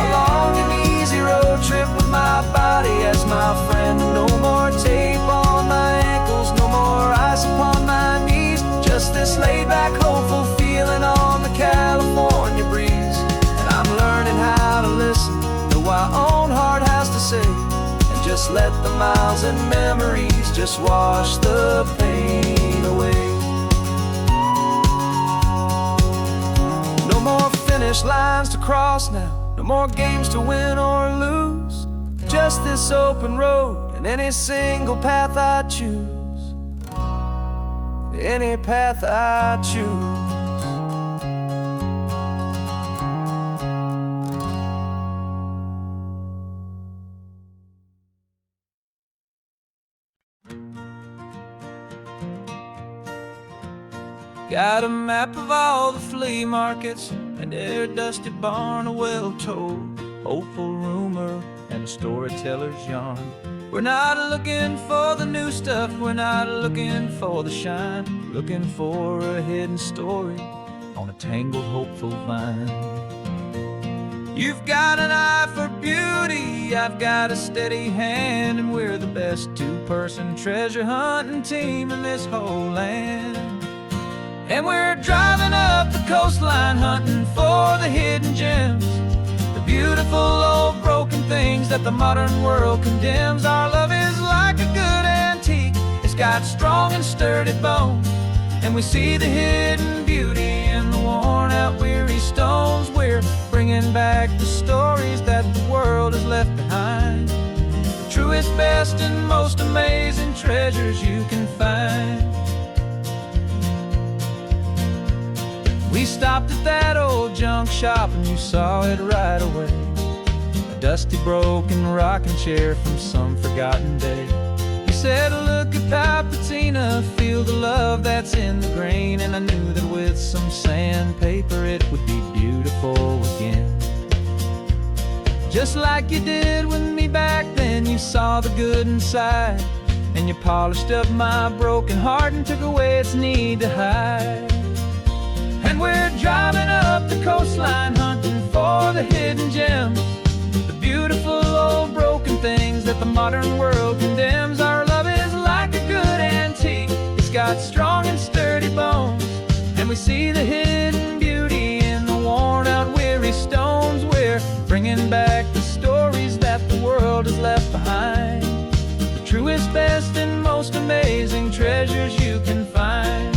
A long and easy road trip with my body as my friend. No more tape on my ankles, no more ice upon my knees. Just this laid-back, hopeful feeling on the California breeze. And I'm learning how to listen to what my own heart has to say, and just let the miles and memories just wash the pain away. No more finish lines to cross now, no more games to win or lose. Just this open road and any single path I choose. Any path I choose. Got a map of all the flea markets and their dusty barn, a well-told hopeful rumor and a storyteller's yarn. We're not looking for the new stuff, we're not looking for the shine. Looking for a hidden story on a tangled hopeful vine. You've got an eye for beauty, I've got a steady hand, and we're the best two-person treasure hunting team in this whole land. And we're driving up the coastline hunting for the hidden gems, the beautiful old broken things that the modern world condemns. Our love is like a good antique, it's got strong and sturdy bones, and we see the hidden beauty in the worn out weary stones. We're bringing back the stories that the world has left behind, the truest, best, and most amazing treasures you can find. We stopped at that old junk shop and you saw it right away, a dusty broken rocking chair from some forgotten day. You said, look at Papatina, feel the love that's in the grain. And I knew that with some sandpaper it would be beautiful again. Just like you did with me back then, you saw the good inside, and you polished up my broken heart and took away its need to hide. And we're driving up the coastline hunting for the hidden gems, the beautiful old broken things that the modern world condemns. Our love is like a good antique, it's got strong and sturdy bones, and we see the hidden beauty in the worn out weary stones. We're bringing back the stories that the world has left behind, the truest, best, and most amazing treasures you can find.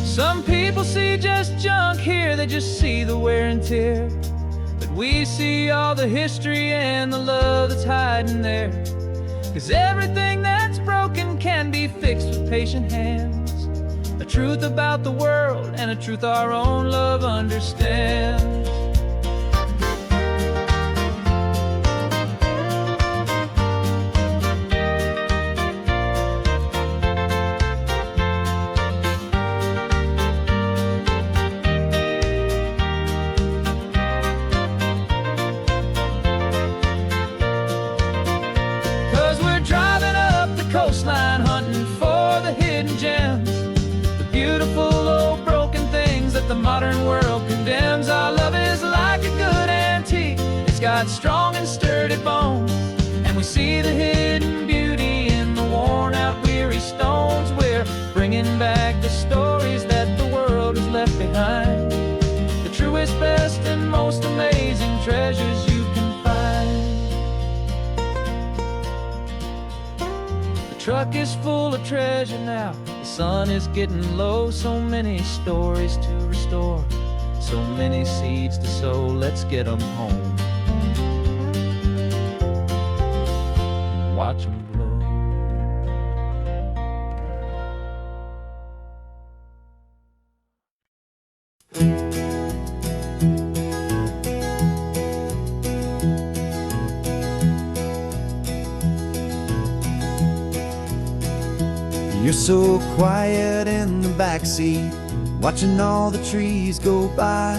Some people see just junk here, they just see the wear and tear, but we see all the history and the love that's hiding there. 'Cause everything that's broken can be fixed with patient hands, a truth about the world and a truth our own love understands. 'Cause we're driving up the coastline hunting for the hidden gems, the beautiful old broken things that the modern world condemns. Our love is like a good antique, it's got strong and sturdy bones, and we see the hidden beauty in the worn out weary stones. We're bringing back the stories that the world has left behind, the truest, best, and most amazing treasures you can find. The truck is full of treasure now, the sun is getting low. So many stories to restore, so many seeds to sow. Let's get them home, watch them blow. You're so quiet in the backseat, watching all the trees go by.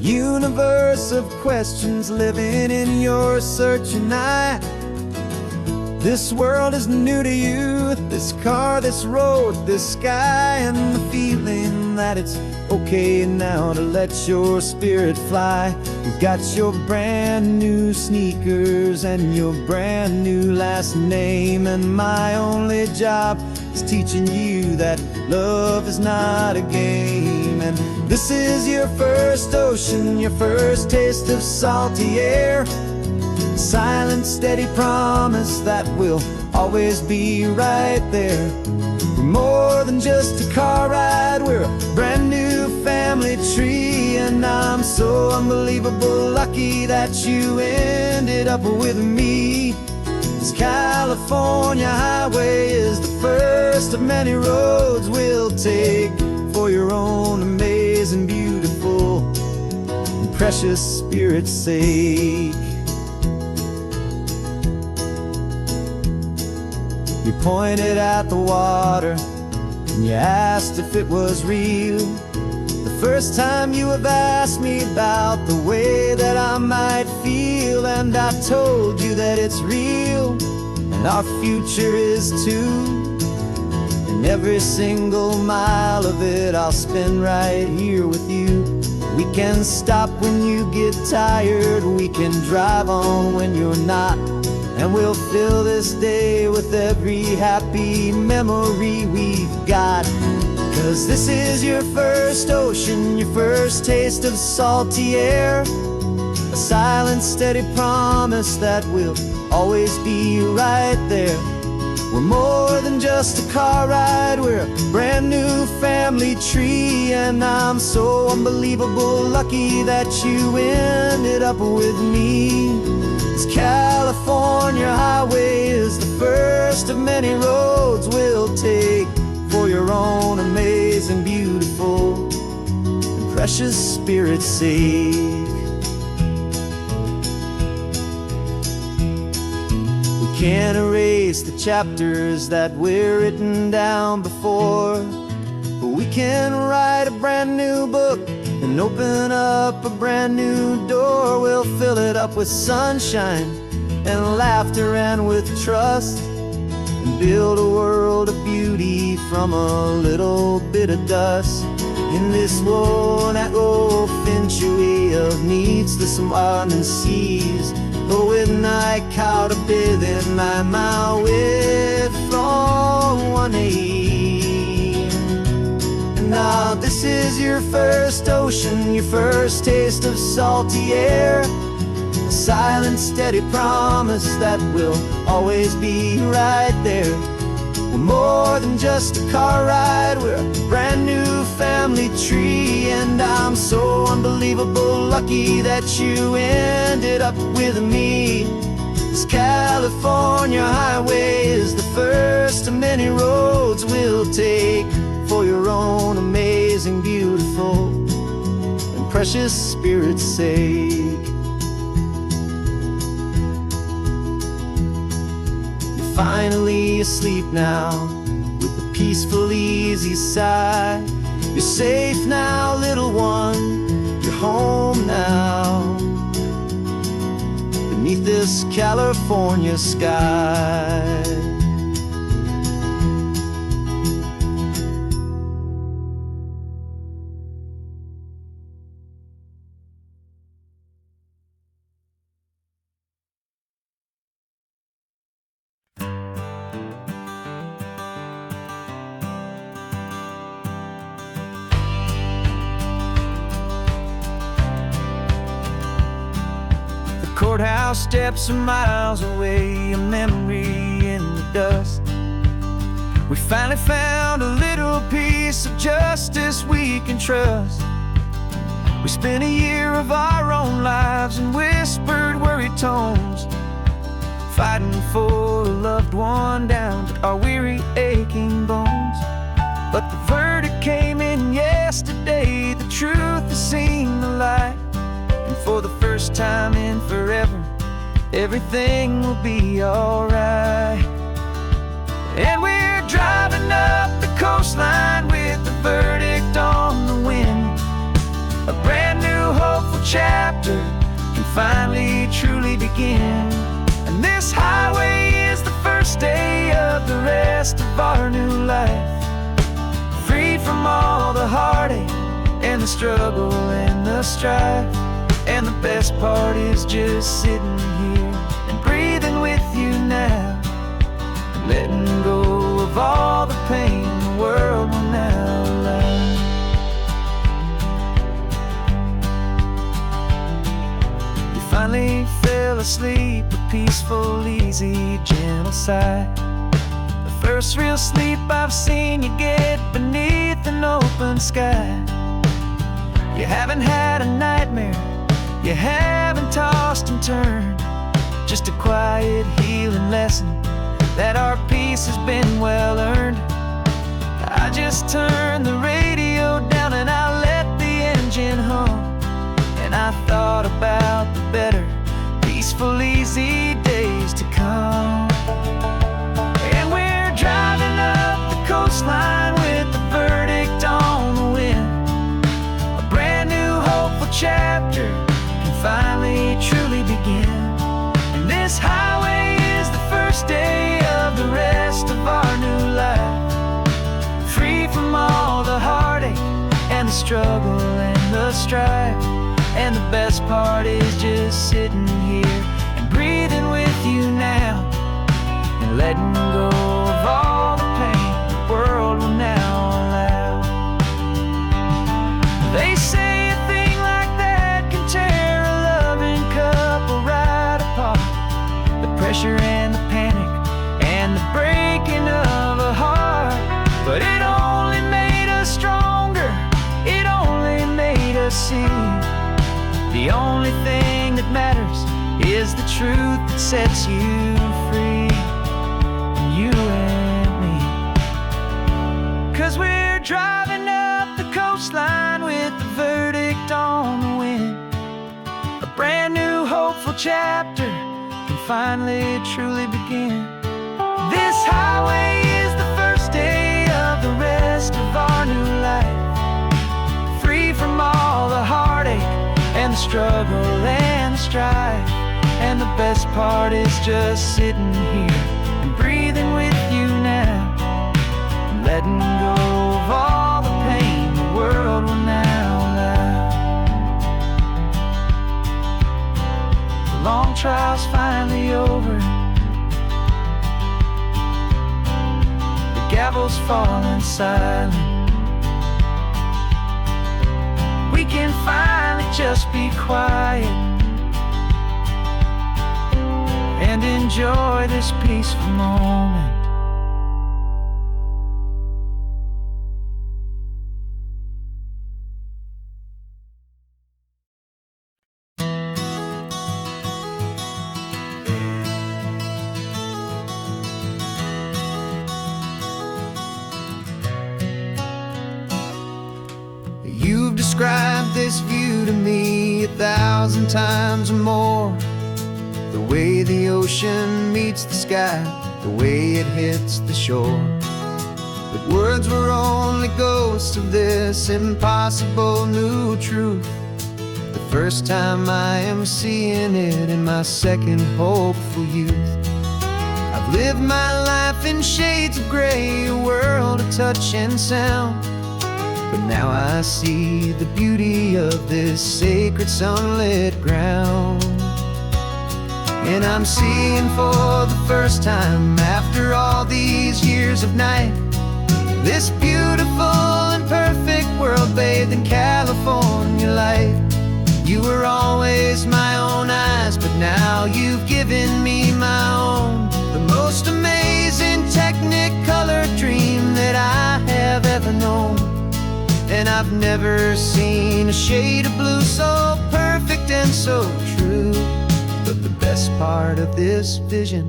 universe of questions living in your searching eye. This world is new to you, this car, this road, this sky, and the feeling that it's okay now to let your spirit fly. You've got your brand new sneakers and your brand new last name, and my only job is teaching you that love is not a game. And this is your first ocean, your first taste of salty air, a silent, steady promise that we'll always be right there. We're more than just a car ride, we're a brand new family tree, and I'm so unbelievable lucky that you ended up with me. This California highway is the first of many roads we'll take for your own amazing, beautiful, and precious spirit's sake. You pointed at the water and you asked if it was real. The first time you have asked me about the way that I might feel, and I told you that it's real and our future is too. And every single mile of it I'll spend right here with you. We can stop when you get tired, we can drive on when you're not, and we'll fill this day with every happy memory we've got. 'Cause this is your first ocean, your first taste of salty air, a silent, steady promise that we'll always be right there. We're more than just a car ride, we're a brand new family tree, and I'm so unbelievable lucky that you ended up with me. This California highway is the first of many roads we'll take for your own amazing, beautiful, and precious spirit's sake. We can't erase the chapters that we're written down before, but we can write a brand new book and open up a brand new door. We'll fill it up with sunshine and laughter and with trust, and build a world of beauty from a little bit of dust. In this world that finchuí of needs the smarten seas, but with night caught a bit in my way from one aid. Now this is your first ocean, your first taste of salty air, a silent, steady promise that we'll always be right there. We're more than just a car ride, we're a brand new family tree, and I'm so unbelievable lucky that you ended up with me. This California highway is the first of many roads we'll take for your own amazing, beautiful, and precious spirit's sake. You're finally asleep now with a peaceful, easy sigh. You're safe now, little one, you're home now, beneath this California sky. Courthouse steps are miles away, a memory in the dust. We finally found a little piece of justice we can trust. We spent a year of our own lives in whispered, worried tones, fighting for a loved one down to our weary, aching bones. But the verdict came in yesterday, the truth has seen the light. And for the first time in forever, everything will be alright. And we're driving up the coastline with the verdict on the wind, a brand new hopeful finally truly begin. And this highway is the first day of the rest of our new life, freed from all the heartache and the struggle and the strife. And the best part is just sitting here and breathing with you now, and letting go of all the pain the world will now allow. You finally fell asleep, a peaceful, easy, gentle sigh. The first real sleep I've seen you get beneath an open sky. You haven't had a nightmare, you haven't tossed and turned, just a quiet healing lesson that our peace has been well earned. I just turned the radio down and I let the engine hum, and I thought about the better, peaceful, easy days to come. And we're driving up the coastline with the verdict on the wind. A brand new hopeful chapter finally truly begin. And this highway is the first day of the rest of our new life, free from all the heartache and the struggle and the strife. And the best part is just sitting here and breathing with you now, and letting go of all the pain the world will now allow. They say a thing like that can tear couple right apart. The pressure and the panic and the breaking of a heart. But it only made us stronger, it only made us see the only thing that matters is the truth that sets you free, you and me. 'Cause we're driving up the coastline with the verdict on the wind. A brand new hopeful chapter can finally truly begin. This highway is the first day of the rest of our new life, free from all the heartache and the struggle and the strife. And the best part is just sitting here and breathing with you now, and letting go of all the pain the world will now allow. Long trial's finally over, the gavel's falling silent. We can finally just be quiet and enjoy this peaceful moment. You've described this view to me 1,000 times or more. The way the ocean meets the sky, the way it hits the shore. But words were only ghosts of this impossible new truth. The first time I am seeing it in my second hopeful youth. I've lived my life in shades of gray, a world of touch and sound. But now I see the beauty of this sacred sunlit ground. And I'm seeing for the first time after all these years of night, this beautiful and perfect world bathed in California light. You were always my own eyes, but now you've given me my own. The most amazing technicolor dream that I have ever known. And I've never seen a shade of blue so perfect and so true. But the best part of this vision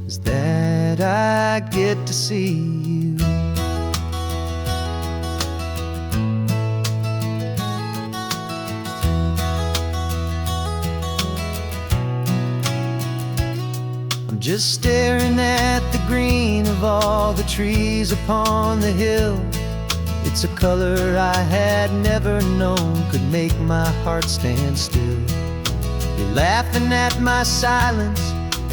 is that I get to see you. I'm just staring at the green of all the trees upon the hill. It's a color I had never known could make my heart stand still. You're laughing at my silence,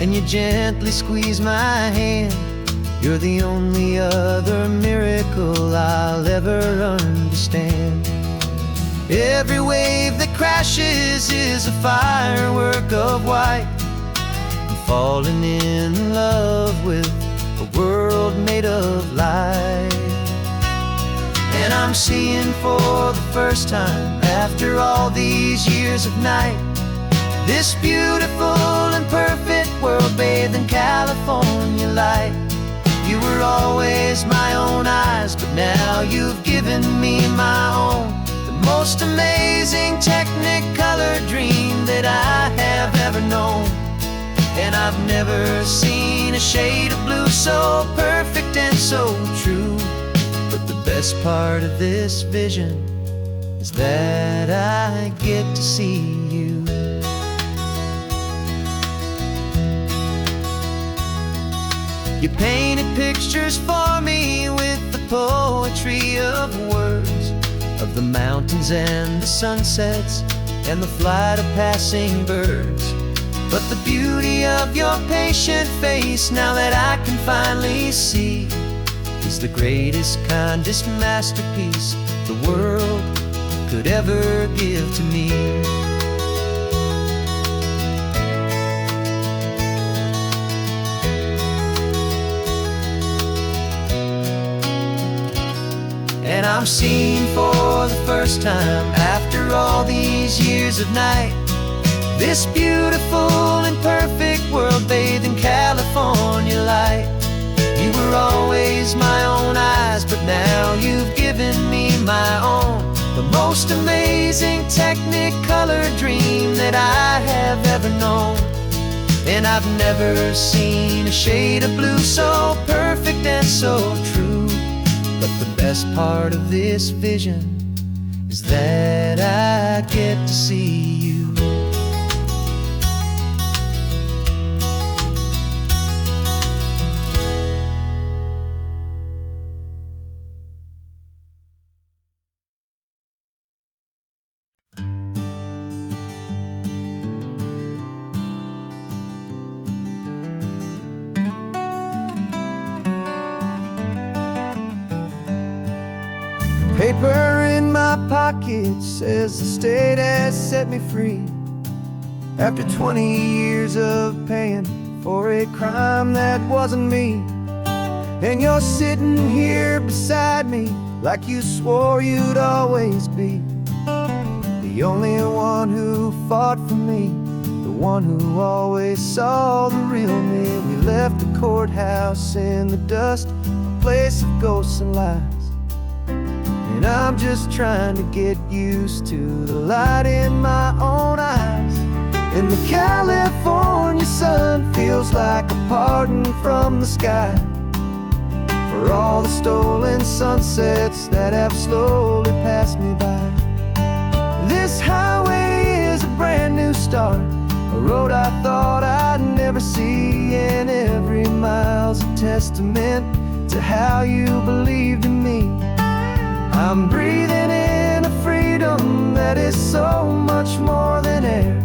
and you gently squeeze my hand. You're the only other miracle I'll ever understand. Every wave that crashes is a firework of white. I'm falling in love with a world made of light. And I'm seeing for the first time, after all these years of night, this beautiful and perfect world bathed in California light. You were always my own eyes, but now you've given me my own. The most amazing technicolor dream that I have ever known. And I've never seen a shade of blue so perfect and so true. But the best part of this vision is that I get to see you. You painted pictures for me with the poetry of words, of the mountains and the sunsets and the flight of passing birds. But the beauty of your patient face, now that I can finally see, is the greatest, kindest masterpiece the world could ever give to me. And I'm seeing for the first time, after all these years of night, this beautiful and perfect world bathed in California light. You were always my own eyes, but now you've given me my own. The most amazing technicolor dream that I have ever known. And I've never seen a shade of blue so perfect and so true. But the best part of this vision is that I get to see you. Paper in my pocket says the state has set me free. After 20 years of paying for a crime that wasn't me. And you're sitting here beside me like you swore you'd always be. The only one who fought for me, the one who always saw the real me. We left the courthouse in the dust, a place of ghosts and lies. And I'm just trying to get used to the light in my own eyes. And the California sun feels like a pardon from the sky for all the stolen sunsets that have slowly passed me by. This highway is a brand new start, a road I thought I'd never see. And every mile's a testament to how you believed in me. I'm breathing in a freedom that is so much more than air.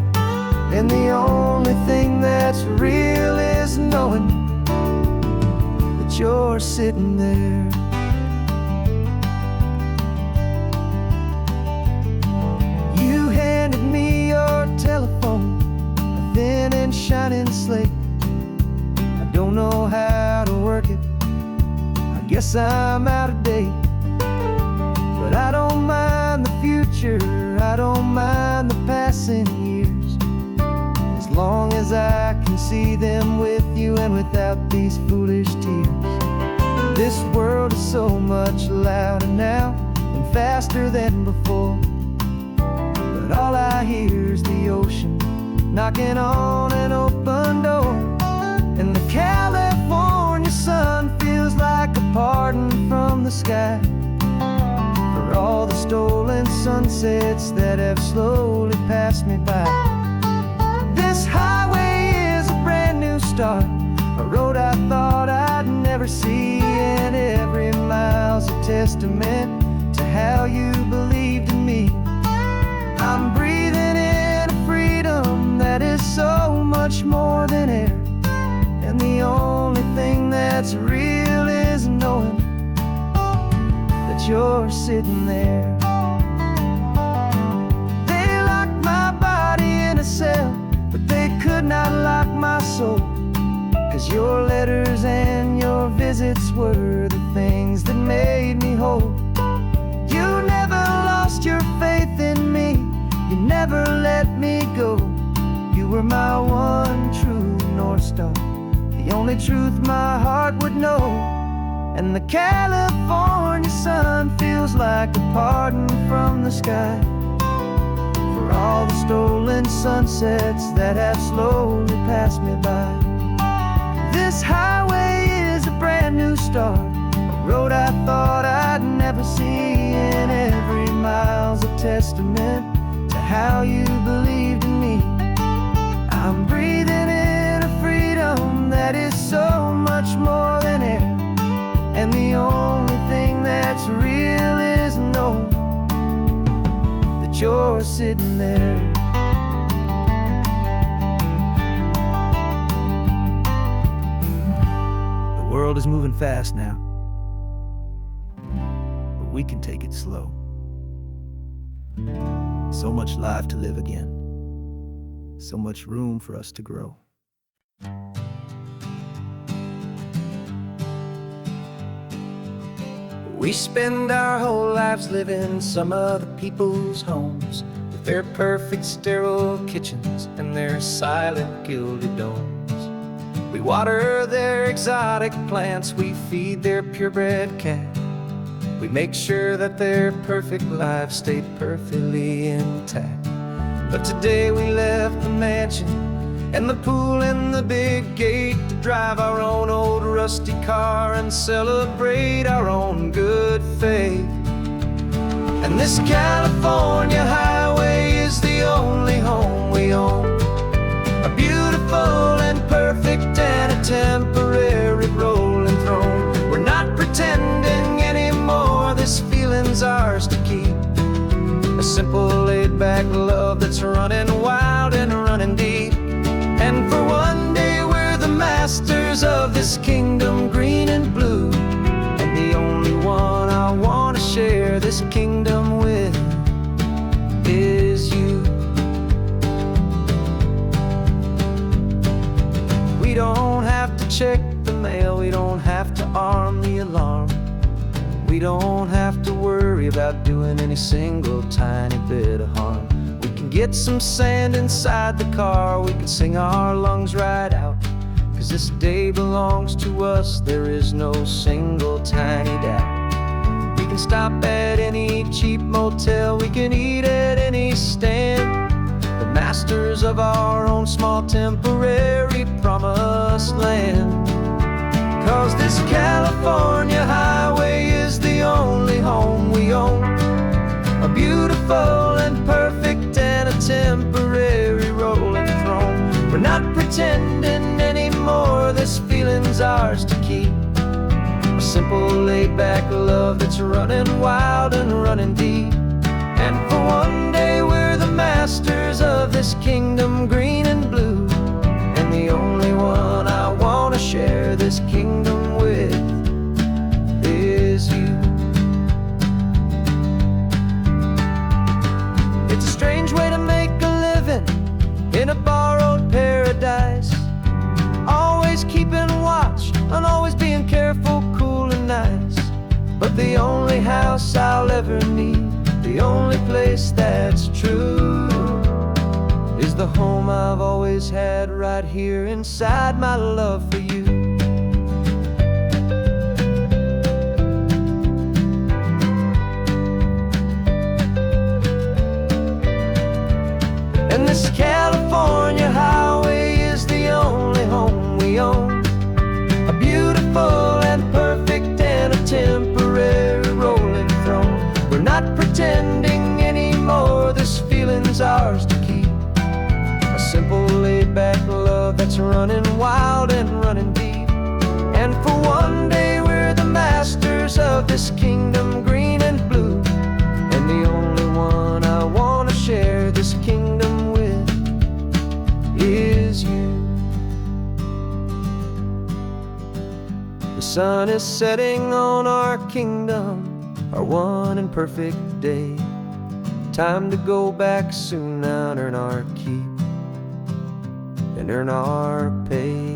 And the only thing that's real is knowing that you're sitting there. You handed me your telephone, a thin and shining slate. I don't know how to work it, I guess I'm out of date. But I don't mind the future, I don't mind the passing years, as long as I can see them with you and without these foolish tears. This world is so much louder now and faster than before, but all I hear is the ocean knocking on an open door. And the California sun feels like a pardon from the sky for all the stolen sunsets that have slowly passed me by. This highway is a brand new start, a road I thought I'd never see. And every mile's a testament to how you believed in me. I'm breathing in a freedom that that is so much more than air. And the only thing that's real is knowing that you're sitting there. They locked my body in a cell, but they could not lock my soul. 'Cause your letters and your visits were the things that made me whole. You never lost your faith in me, you never let me go. You were my one true North Star, the only truth my heart would know. And the California sun feels like a pardon from the sky for all the stolen sunsets that have slowly passed me by. This highway is a brand new start, a road I thought I'd never see, and every mile's a testament to how you believed in me. I'm breathing in a freedom that is so much more than air, and the only thing that's real is knowing that you're sitting there. The world is moving fast now, but we can take it slow. So much life to live again, so much room for us to grow. We spend our whole lives living some other people's homes, with their perfect sterile kitchens and their silent gilded domes. We water their exotic plants, we feed their purebred cat. We make sure that their perfect lives stay perfectly intact. But today we left the mansion and the pool and the big gate to drive our own old rusty car and celebrate our own good faith. And this California highway is the only home we own, a beautiful and perfect and a temporary rolling throne. We're not pretending anymore, this feeling's ours to keep, a simple laid-back love that's running wild and running deep. And for one day we're the masters of this kingdom green and blue, and the only one I want to share this kingdom with is you. We don't have to check the mail, we don't have to arm the alarm, we don't have to worry about doing any single tiny bit of harm. We can get some sand inside the car, we can sing our lungs right out, 'cause this day belongs to us, there is no single tiny doubt. We can stop at any cheap motel, we can eat at any stand, the masters of our own small temporary promised land. 'Cause this California highway is the only home we own, a beautiful and perfect and a temporary rolling throne. We're not pretending anymore, this feeling's ours to keep, a simple laid-back love that's running wild and running deep. And for one day we're the masters of this kingdom green and blue, and the only one I want to share this kingdom with is you. It's a strange way to make a living in a borrowed paradise, always keeping watch and always being careful, cool and nice. But the only house I'll ever need, the only place that's true, is the home I've always had right here inside my love for you. And this California highway is the only home we own, a beautiful and perfect and a temporary rolling throne. We're not pretending anymore, this feeling's ours to keep, a simple laid-back love that's running wild and running deep. And for one day we're the masters of this kingdom green and blue, and the only one I want to share this kingdom with sun is setting on our kingdom, our one and perfect day. Time to go back soon now and earn our keep and earn our pay.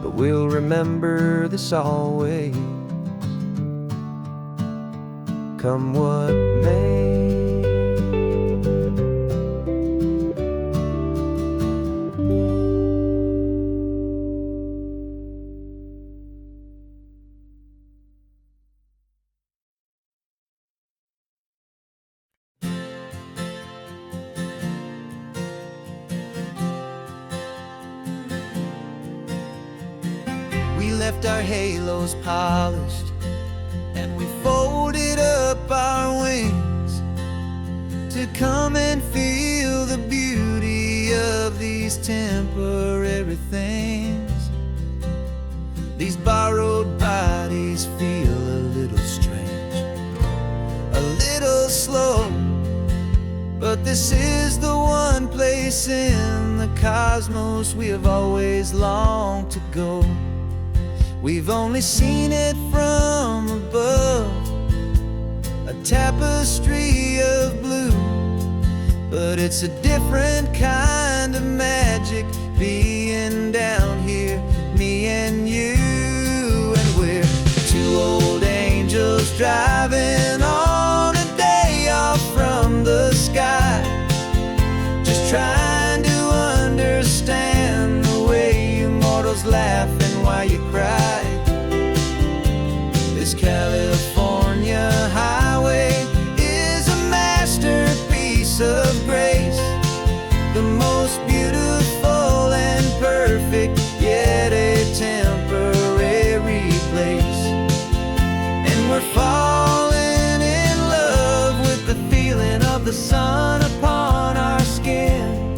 But we'll remember this always, come what may. We left our halos polished, and we folded up our wings to come and feel the beauty of these temporary things. These borrowed bodies feel a little strange, a little slow, but this is the one place in the cosmos we have always longed to go. We've only seen it from above, a tapestry of blue, but it's a different kind of magic being down here, me and you. And we're two old angels driving on a day off from the sky, just trying to understand the way you mortals laugh and why you cry. This California highway is a masterpiece of grace, the most beautiful and perfect, yet a temporary place. And we're falling in love with the feeling of the sun upon our skin,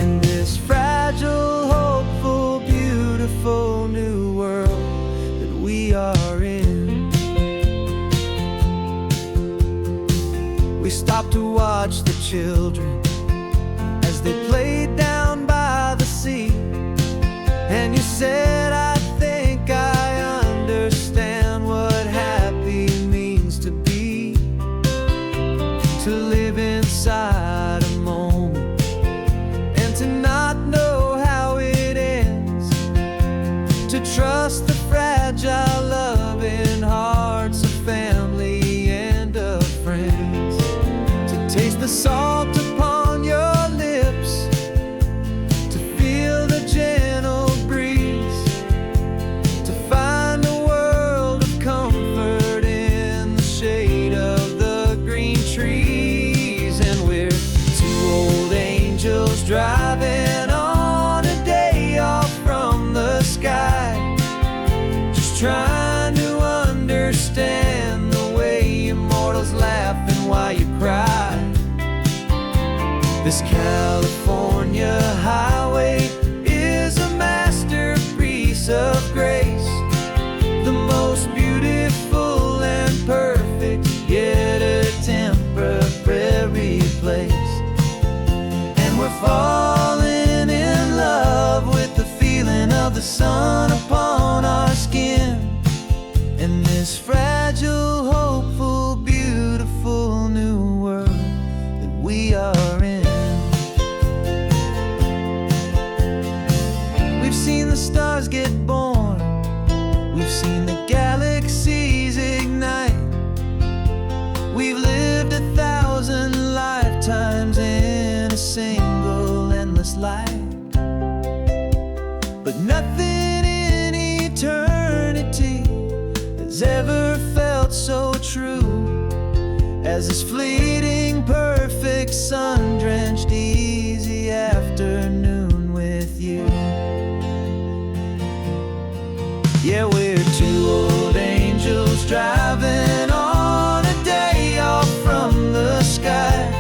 in this fragile, hopeful, beautiful new world that we are in. We stopped to watch the children as they played down by the sea, and you said, I think I understand what happy means to be, to live inside a moment and to not know how it ends, to trust the fragile loving hearts of family and of friends, to taste the salt upon your lips, to feel the gentle breeze, to find a world of comfort in the shade of the green trees. And we're two old angels driving on a day off from the sky, just trying to understand the way immortals laugh and why you cry. This California highway is a masterpiece of grace, the most beautiful and perfect, yet a temporary place. And we're falling in love with the feeling of the sun upon our skin, in this fragile, hopeful, beautiful new world that we are in. We've seen the stars get born, we've seen the galaxies ignite, we've lived 1,000 lifetimes in a single endless life. But nothing in eternity has ever felt so true as this fleeting, perfect, sun-drenched, easy afternoon with you. Yeah, we're two old angels driving on a day off from the sky,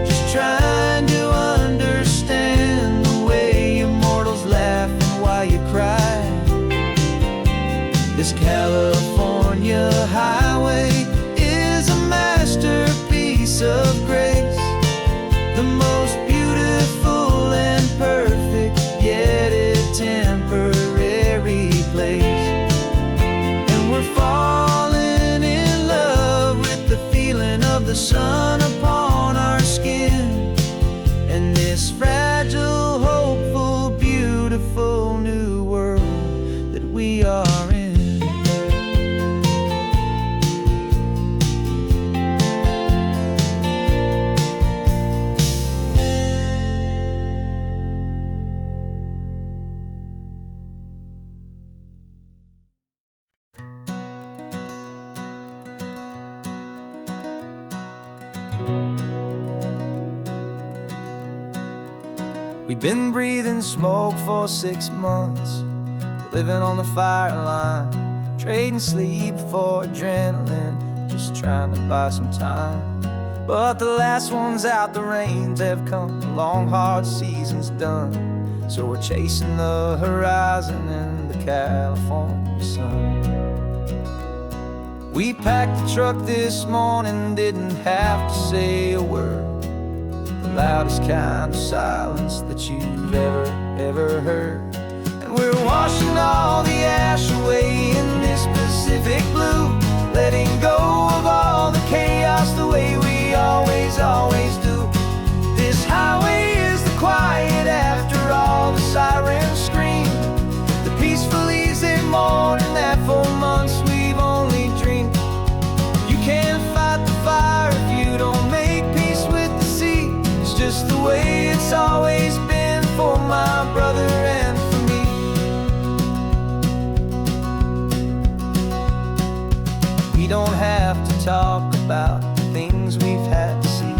just trying to understand the way immortals laugh and why you cry. This California highway is a masterpiece of grace, the most beautiful and perfect, yet it We've been breathing smoke for 6 months, living on the fire line, trading sleep for adrenaline, just trying to buy some time. But the last one's out, the rains have come, the long hard season's done. So we're chasing the horizon in the California sun. We packed the truck this morning, didn't have to say a word. The loudest kind of silence that you've ever heard. And we're washing all the ash away in this Pacific blue, letting go of all the chaos the way we always do. This highway is the quiet after all the sirens scream, the peaceful easy morning that for months we've only dreamed. You can't fight the fire if you don't make peace with the sea. It's just the way it's always been for my brother and for me. We don't have to talk about the things we've had to see,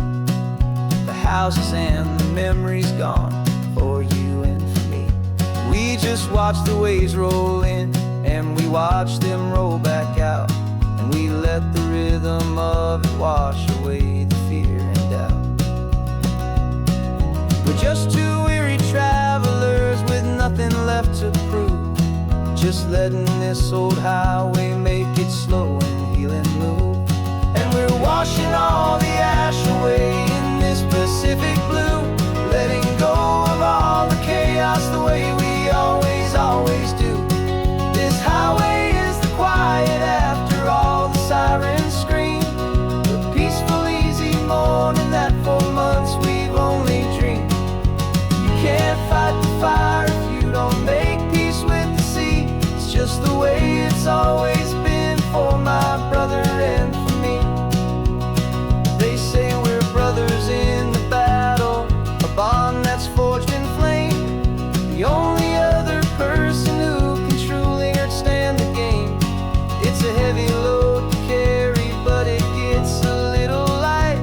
the houses and the memories gone for you and for me. We just watch the waves roll in and we watch them roll back out, and we let the rhythm of it wash away the fear and doubt. We're just two weary travelers with nothing left to prove, just letting this old highway make it slow and healing move. And we're washing all the ash away in this Pacific blue, letting go of all the chaos the way we always do. This highway is the quiet after all the sirens scream, the peaceful easy morning that for months we've only dreamed. You can't fight the fire if you don't make peace with the sea. It's just the way it's always been for my brother and for me. They say we're brothers in the battle, a bond that's forged in flame. The only other person who can truly stand the game. It's a heavy load to carry, but it gets a little light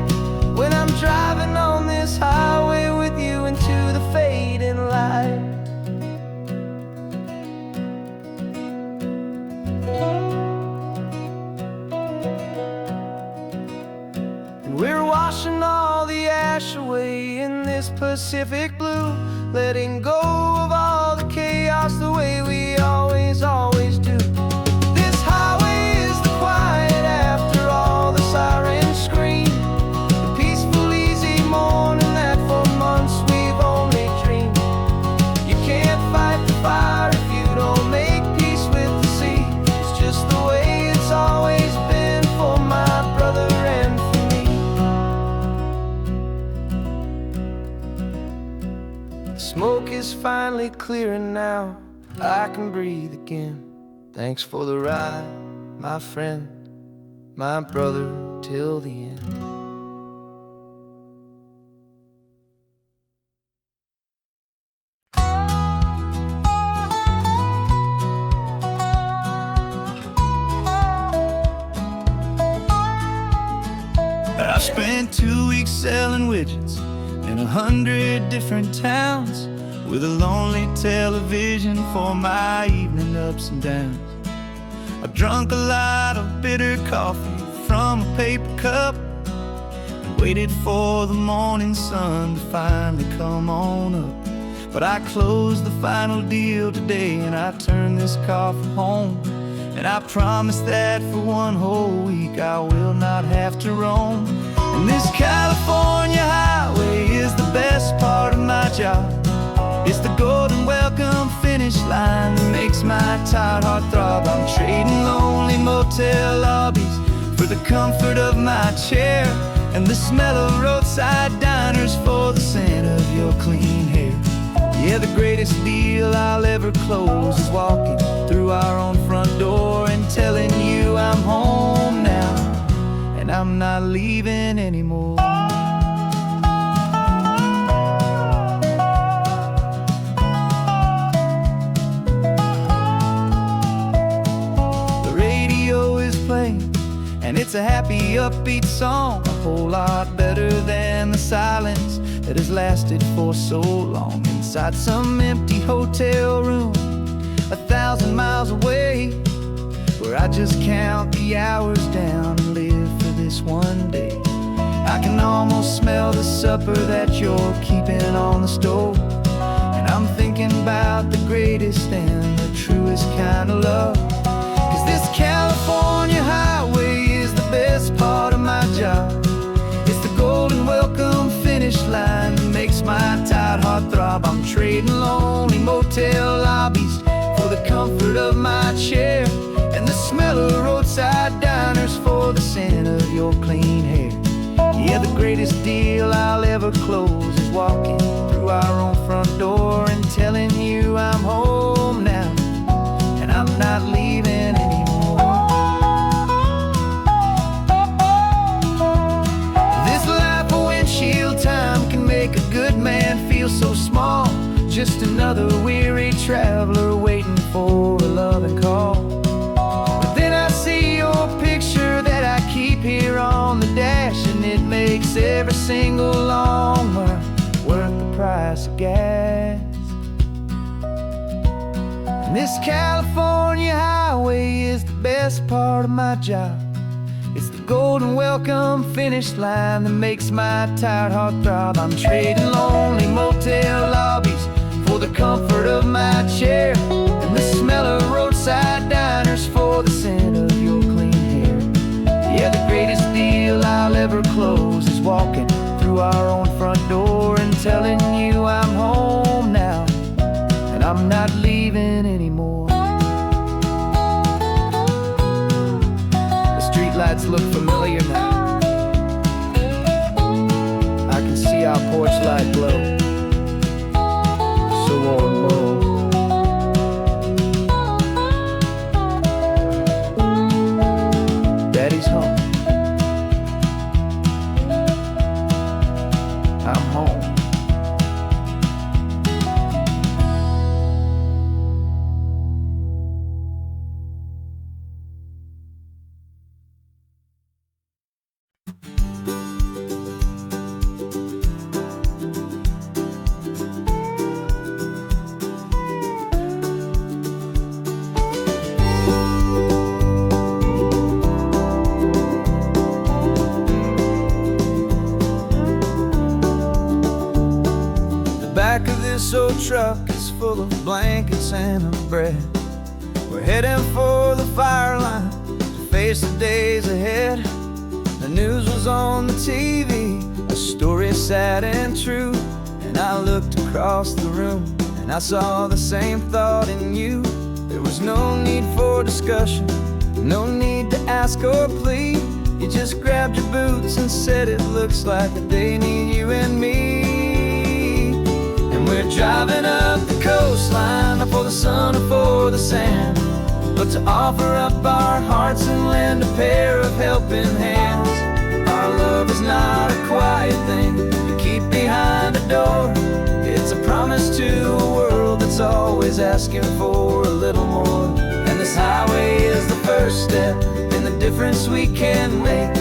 when I'm driving on this highway with you into the fading light. And we're washing all the ash away in this Pacific blue, letting go of all the chaos the way we always do. This highway is the quiet after all the sirens scream, the peaceful easy morning that for months we've only dreamed. You can't fight the fire if you don't make peace with the sea. It's just the way it's always been for my brother and for me. The smoke is finally clearing now, I can breathe again. Thanks for the ride, my friend, my brother, till the end. I spent 2 weeks selling widgets in 100 different towns, with a lonely television for my evening ups and downs. I drunk a lot of bitter coffee from a paper cup and waited for the morning sun to finally come on up. But I closed the final deal today and I turned this car for home. And I promise that for one whole week I will not have to roam. And this California highway is the best part of my job. It's the golden welcome finish line that makes my tired heart throb. I'm trading lonely motel lobbies for the comfort of my chair, and the smell of roadside diners for the scent of your clean hair. Yeah, the greatest deal I'll ever close is walking through our own front door and telling you I'm home now, and I'm not leaving anymore. And it's a happy, upbeat song, a whole lot better than the silence that has lasted for so long. Inside some empty hotel room 1,000 miles away, where I just count the hours down and live for this one day. I can almost smell the supper that you're keeping on the stove, and I'm thinking about the greatest and the truest kind of love. 'Cause this California highway is the best part of my job. It's the golden welcome finish line that makes my tired heart throb. I'm trading lonely motel lobbies for the comfort of my chair, and the smell of roadside diners for the scent of your clean hair. Yeah, the greatest deal I'll ever close is walking through our own front door and telling you I'm home now, and I'm not leaving anymore. This life of windshield time can make a good man feel so small, just another weary traveler waiting for a loving call. But then I see your picture that I keep here on the dash, and it makes every single long mile worth the price of gas. And this California highway is the best part of my job. It's the golden welcome finish line that makes my tired heart throb. I'm trading lonely motel lobbies for the comfort of my chair, and the smell of roadside diners for the scent of your clean hair. Yeah, the greatest deal I'll ever close is walking through our own front door and telling you I'm home now, and I'm not leaving anymore. The streetlights look familiar now. I can see our porch light glow, so warm, low. Daddy's home. I'm home. Back of this old truck is full of blankets and of bread. We're heading for the fire line to face the days ahead. The news was on the TV, a story sad and true, and I looked across the room and I saw the same thought in you. There was no need for discussion, no need to ask or plead. You just grabbed your boots and said it looks like a day need you and me. We're driving up the coastline, not for the sun or for the sand, but to offer up our hearts and lend a pair of helping hands. Our love is not a quiet thing you keep behind a door. It's a promise to a world that's always asking for a little more. And this highway is the first step in the difference we can make,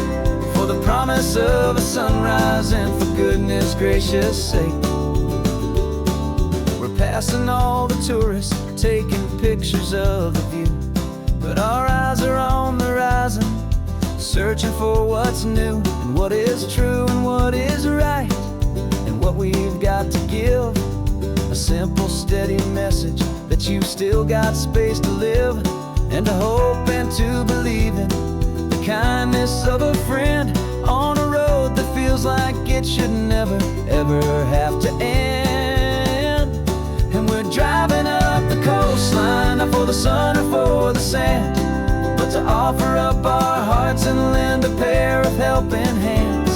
for the promise of a sunrise and for goodness gracious sake. Passing all the tourists, taking pictures of the view, but our eyes are on the horizon, searching for what's new and what is true and what is right, and what we've got to give. A simple, steady message that you've still got space to live, and to hope and to believe in the kindness of a friend on a road that feels like it should never, ever have to end. And we're driving up the coastline, not for the sun or for the sand, but to offer up our hearts and lend a pair of helping hands.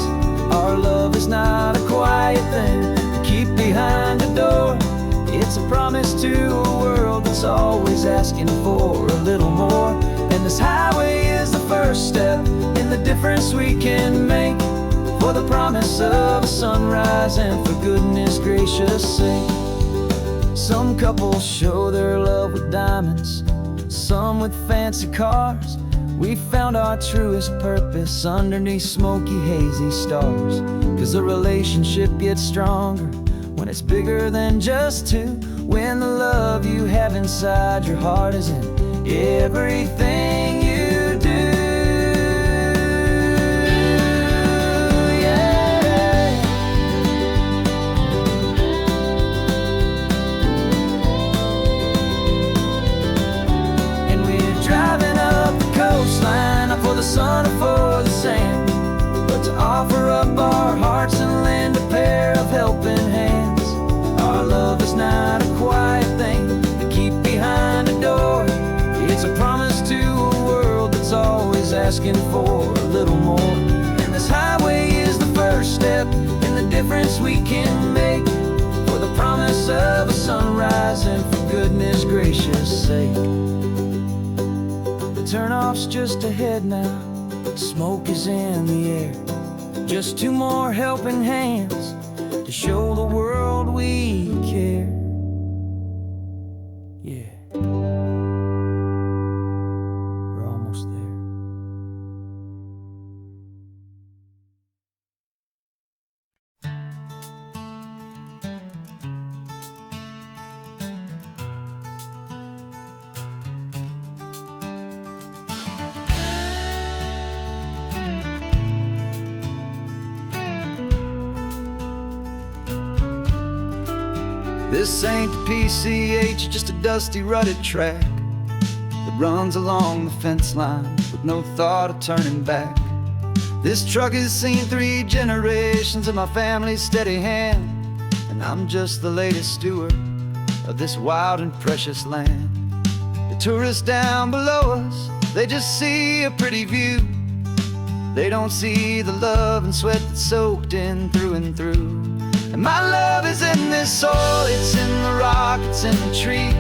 Our love is not a quiet thing to keep behind a door. It's a promise to a world that's always asking for a little more. And this highway is the first step in the difference we can make, for the promise of a sunrise and for goodness gracious sake. Some couples show their love with diamonds, some with fancy cars. We found our truest purpose underneath smoky, hazy stars. 'Cause a relationship gets stronger when it's bigger than just two. When the love you have inside your heart is in everything you do. Yeah. And we're driving up the coastline, not for the sun or for the sand, but to offer up our hearts and lend a pair of helping hands. Our love is not a quiet thing to keep behind a door. It's a promise to a world that's always asking for a little more. And this highway is the first step in the difference we can make, for the promise of a sunrise and for goodness gracious sake. The turnoff's just ahead now, smoke is in the air. Just two more helping hands to show the world we care. Yeah. We're almost there. This ain't the PCH, just a dusty, rutted track that runs along the fence line with no thought of turning back. This truck has seen 3 generations of my family's steady hand, and I'm just the latest steward of this wild and precious land. The tourists down below us, they just see a pretty view. They don't see the love and sweat that's soaked in through and through. And my love is in this soil, it's in the rock, it's in the trees.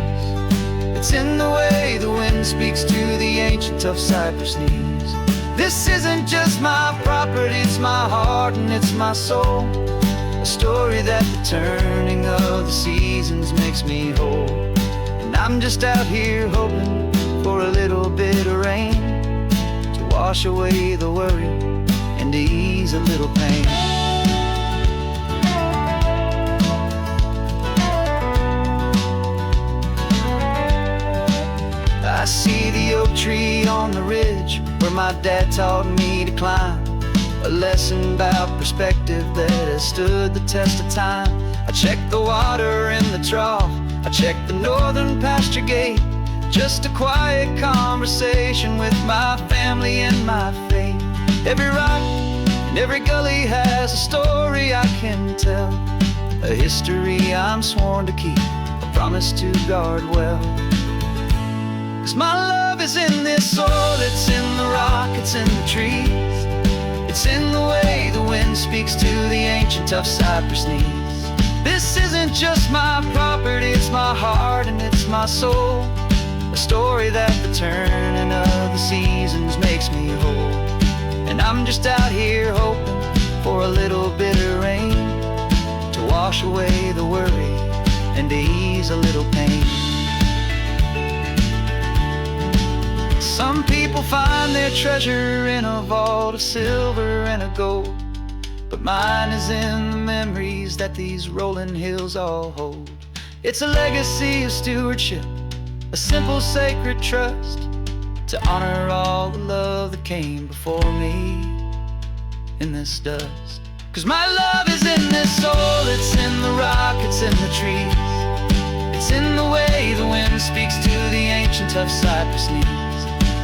It's in the way the wind speaks to the ancient tough cypress knees. This isn't just my property, it's my heart and it's my soul. A story that the turning of the seasons makes me whole. And I'm just out here hoping for a little bit of rain to wash away the worry and to ease a little pain. I see the oak tree on the ridge where my dad taught me to climb. A lesson about perspective that has stood the test of time. I check the water in the trough, I check the northern pasture gate. Just a quiet conversation with my family and my faith. Every rock and every gully has a story I can tell, a history I'm sworn to keep, a promise to guard well. 'Cause my love is in this soil, it's in the rock, it's in the trees. It's in the way the wind speaks to the ancient tough cypress knees. This isn't just my property, it's my heart and it's my soul. A story that the turning of the seasons makes me whole. And I'm just out here hoping for a little bit of rain to wash away the worry and to ease a little pain. Some people find their treasure in a vault of silver and of gold, but mine is in the memories that these rolling hills all hold. It's a legacy of stewardship, a simple sacred trust, to honor all the love that came before me in this dust. 'Cause my love is in this soul, it's in the rock, it's in the trees. It's in the way the wind speaks to the ancient tough cypress knees.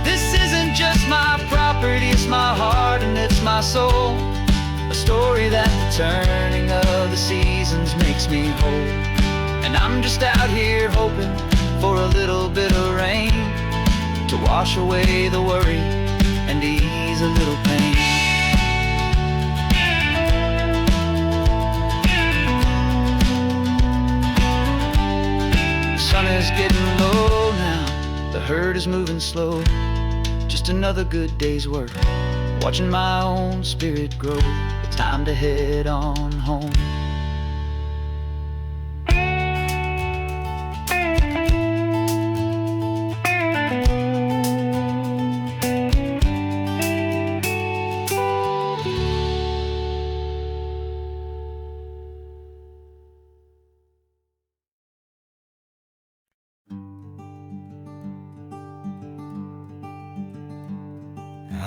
This isn't just my property, it's my heart and it's my soul. A story that the turning of the seasons makes me whole. And I'm just out here hoping for a little bit of rain to wash away the worry and ease a little pain. The sun is getting low now, the herd is moving slow. Just another good day's work, watching my own spirit grow. It's time to head on home.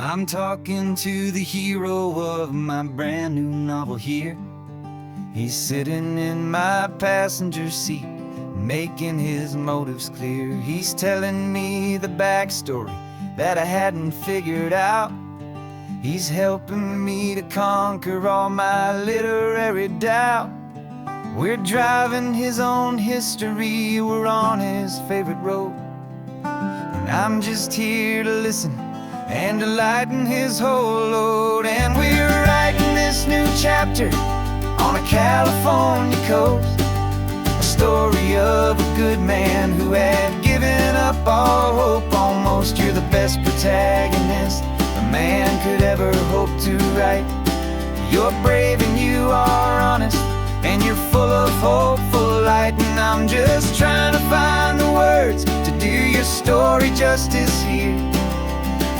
I'm talking to the hero of my brand new novel here. He's sitting in my passenger seat, making his motives clear. He's telling me the backstory that I hadn't figured out. He's helping me to conquer all my literary doubt. We're driving his own history, we're on his favorite road, and I'm just here to listen and to lighten his whole load. And we're writing this new chapter on a California coast, a story of a good man who had given up all hope almost. You're the best protagonist a man could ever hope to write. You're brave and you are honest, and you're full of hopeful light. And I'm just trying to find the words to do your story justice here,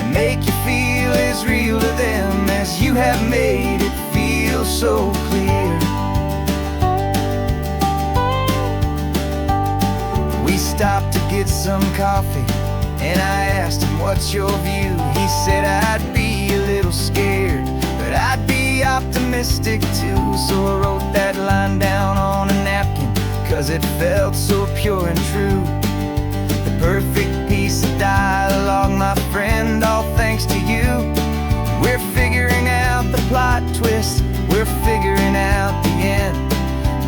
and make you feel as real to them as you have made it feel so clear. We stopped to get some coffee, and I asked him, what's your view? He said, I'd be a little scared, but I'd be optimistic too. So I wrote that line down on a napkin, 'cause it felt so pure and true. The perfect piece of dialogue, my friend, all thanks to you. We're figuring out the plot twist, we're figuring out the end.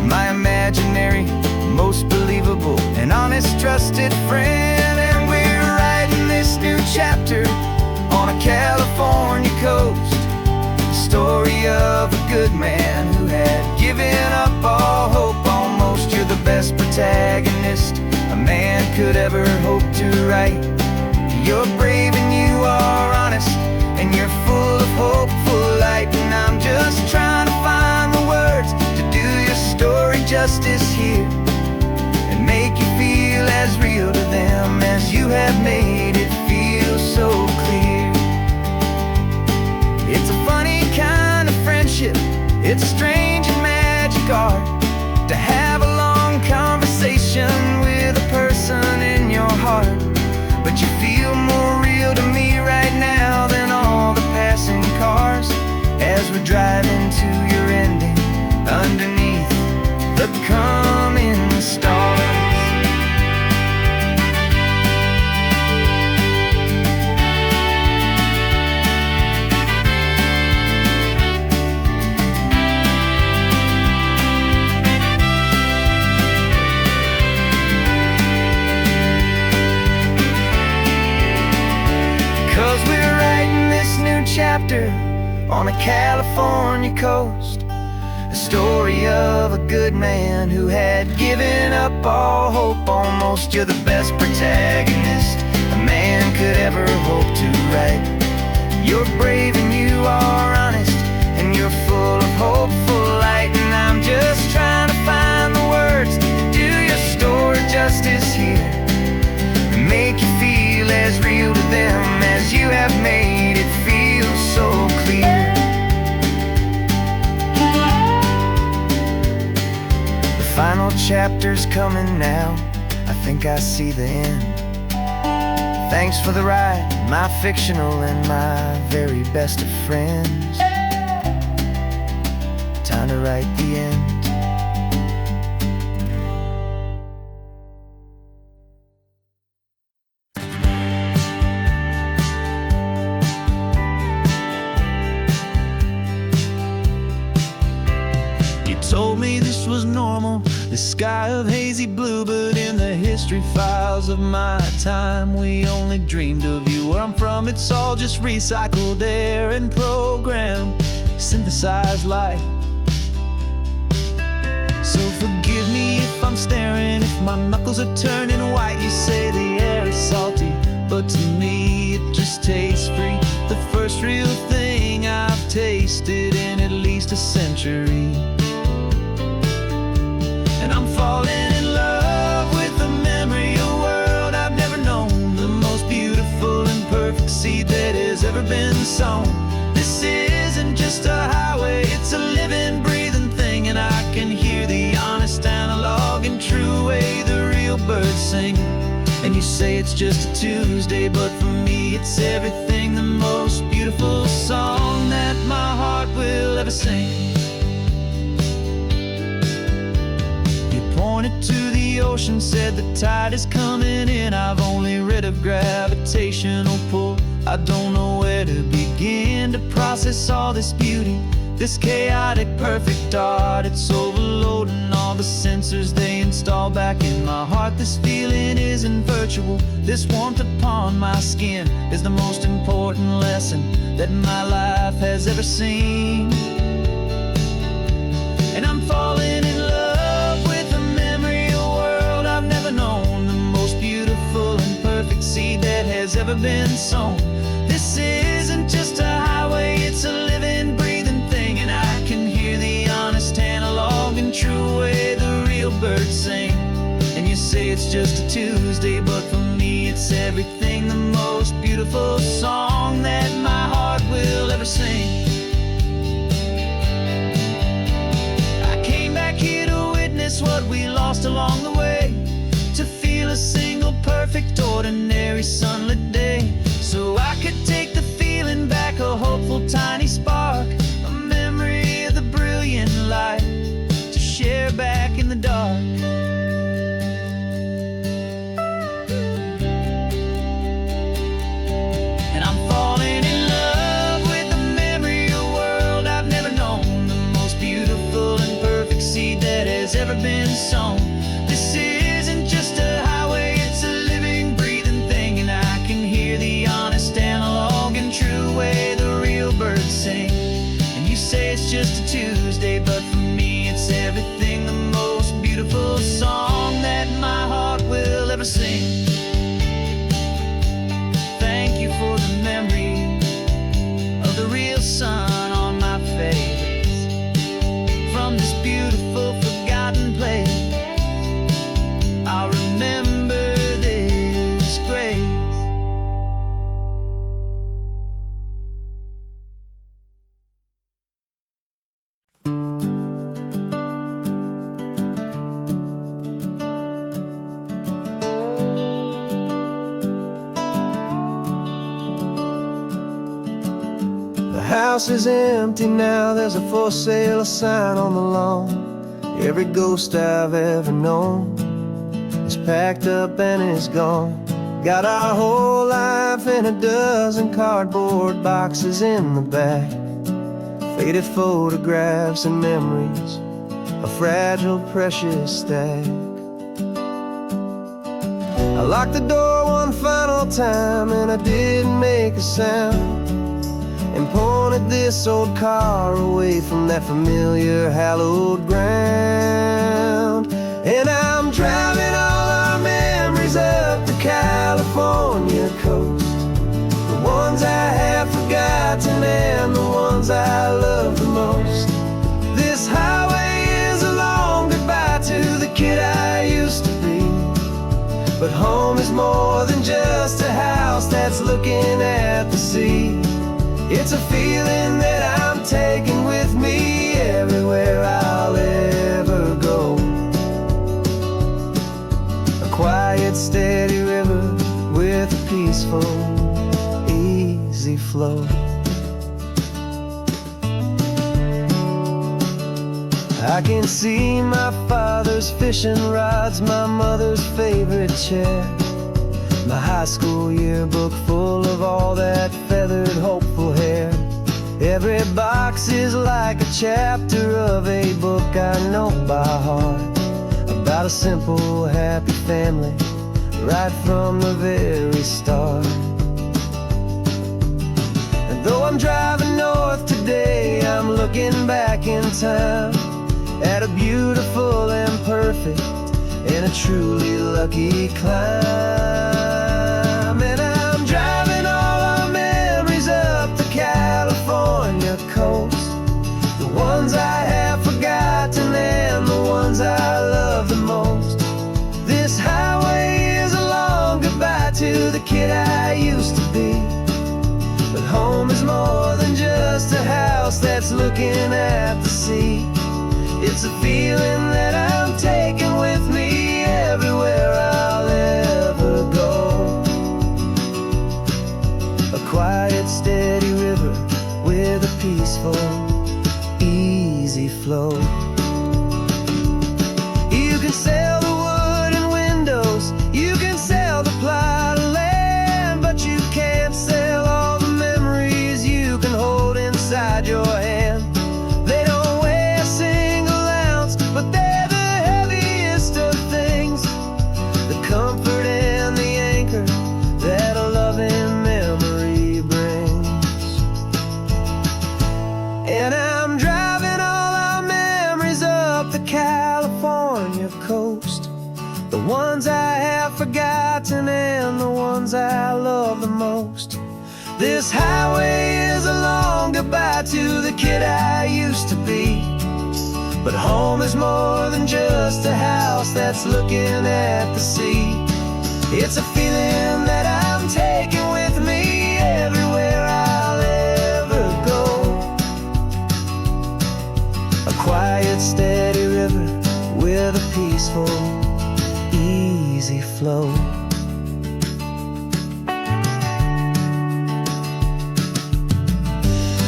My imaginary, most believable and honest trusted friend. And we're writing this new chapter on a California coast, the story of a good man who had given up all hope almost. You're the best protagonist a man could ever hope to write. You're brave and you are honest, and you're full of hopeful light. And I'm just trying to find the words to do your story justice here, and make you feel as real to them as you have made it feel so clear. It's a funny kind of friendship, it's strange and magic art to have a long conversation with a person in your heart. But you feel more real to me right now than all the passing cars, as we're driving to your ending underneath the coming stars. 'Cause we're writing this new chapter on a California coast, a story of a good man who had given up all hope almost. You're the best protagonist a man could ever hope to write. You're brave and you are honest, and you're full of hopeful light. And I'm just trying to find the words to do your story justice here, and make you feel as real to them as you have made it feel so clear. The final chapter's coming now, I think I see the end. Thanks for the ride, my fictional and my very best of friends. Time to write the end. Told me this was normal, the sky of hazy blue, but in the history files of my time, we only dreamed of you. Where I'm from, it's all just recycled air and programmed, synthesized light. So forgive me if I'm staring, if my knuckles are turning white. You say the air is salty, but to me it just tastes free. The first real thing I've tasted in at least a century. And I'm falling in love with the memory of a world I've never known, the most beautiful and perfect seed that has ever been sown. This isn't just a highway, it's a living, breathing thing, and I can hear the honest analog and true way the real birds sing. And you say it's just a Tuesday, but for me it's everything, the most beautiful song that my heart will ever sing. You pointed to the ocean, said the tide is coming in. I've only read of gravitational pull. I don't know where to begin to process all this beauty, this chaotic, perfect art. It's overloading all the sensors they install back in my heart. This feeling isn't virtual. This warmth upon my skin is the most important lesson that my life has ever seen. And I'm falling in love with the memory of a world I've never known, the most beautiful and perfect seed that has ever been sown. This isn't just a highway, it's a living, breathing thing, and I can hear the honest, analog, and true way the real birds sing. And you say it's just a Tuesday, but for me it's everything, the most beautiful song that my heart will ever sing. I came back here to witness what we lost along the way, to feel a single perfect, ordinary, sunlit day, so I could take the feeling back, a hopeful tiny spark, a memory of the brilliant light to share back in the dark. And I'm falling in love with the memory of a world I've never known, the most beautiful and perfect seed that has ever been sown. This isn't just a highway, it's a living, breathing thing, and I can hear the honest, analog, and true way the real birds sing. And you say it's just a Tuesday, but for me it's everything, the most beautiful song that my heart will ever sing. Thank you for the memory of the real sun on my face, from this beautiful, forgotten place. I'll remember this grace. The house is empty now, there's a for sale sign on the lawn. Every ghost I've ever known is packed up and is gone. Got our whole life in a dozen cardboard boxes in the back, faded photographs and memories, a fragile, precious stack. I locked the door one final time and I didn't make a sound, and pointed this old car away from that familiar hallowed ground. And I'm driving all our memories up the California coast, the ones I have forgotten and the ones I love the most. This highway is a long goodbye to the kid I used to be, but home is more than just a house that's looking at the sea. It's a feeling that I'm taking with me everywhere I'll ever go, a quiet, steady river with a peaceful, easy flow. I can see my father's fishing rods, my mother's favorite chair, my high school yearbook full of all that feathered, hopeful hair. Every box is like a chapter of a book I know by heart, about a simple, happy family right from the very start. And though I'm driving north today, I'm looking back in time at a beautiful and perfect and a truly lucky climb. And I'm driving all our memories up the California coast, the ones I have forgotten and the ones I love the most. This highway is a long goodbye to the kid I used to be, but home is more than just a house that's looking at the sea. It's a feeling that I'm taking with me everywhere I'll ever go. steady river with a peaceful, easy flow. You can sail the wood and windows, you can sail the plot of land, but you can't sail all the memories you can hold inside your hand. They don't weigh a single ounce, but they're the heaviest of things, the comfort and the anchor that a loving memory brings. And I'm driving all our memories up the California coast, the ones I have forgotten and the ones I love the most. This highway is a long goodbye to the kid I used to be, but home is more than just a house that's looking at the sea. It's a feeling that I'm taking with me everywhere I'll ever go. A quiet, steady river with a peaceful, easy flow.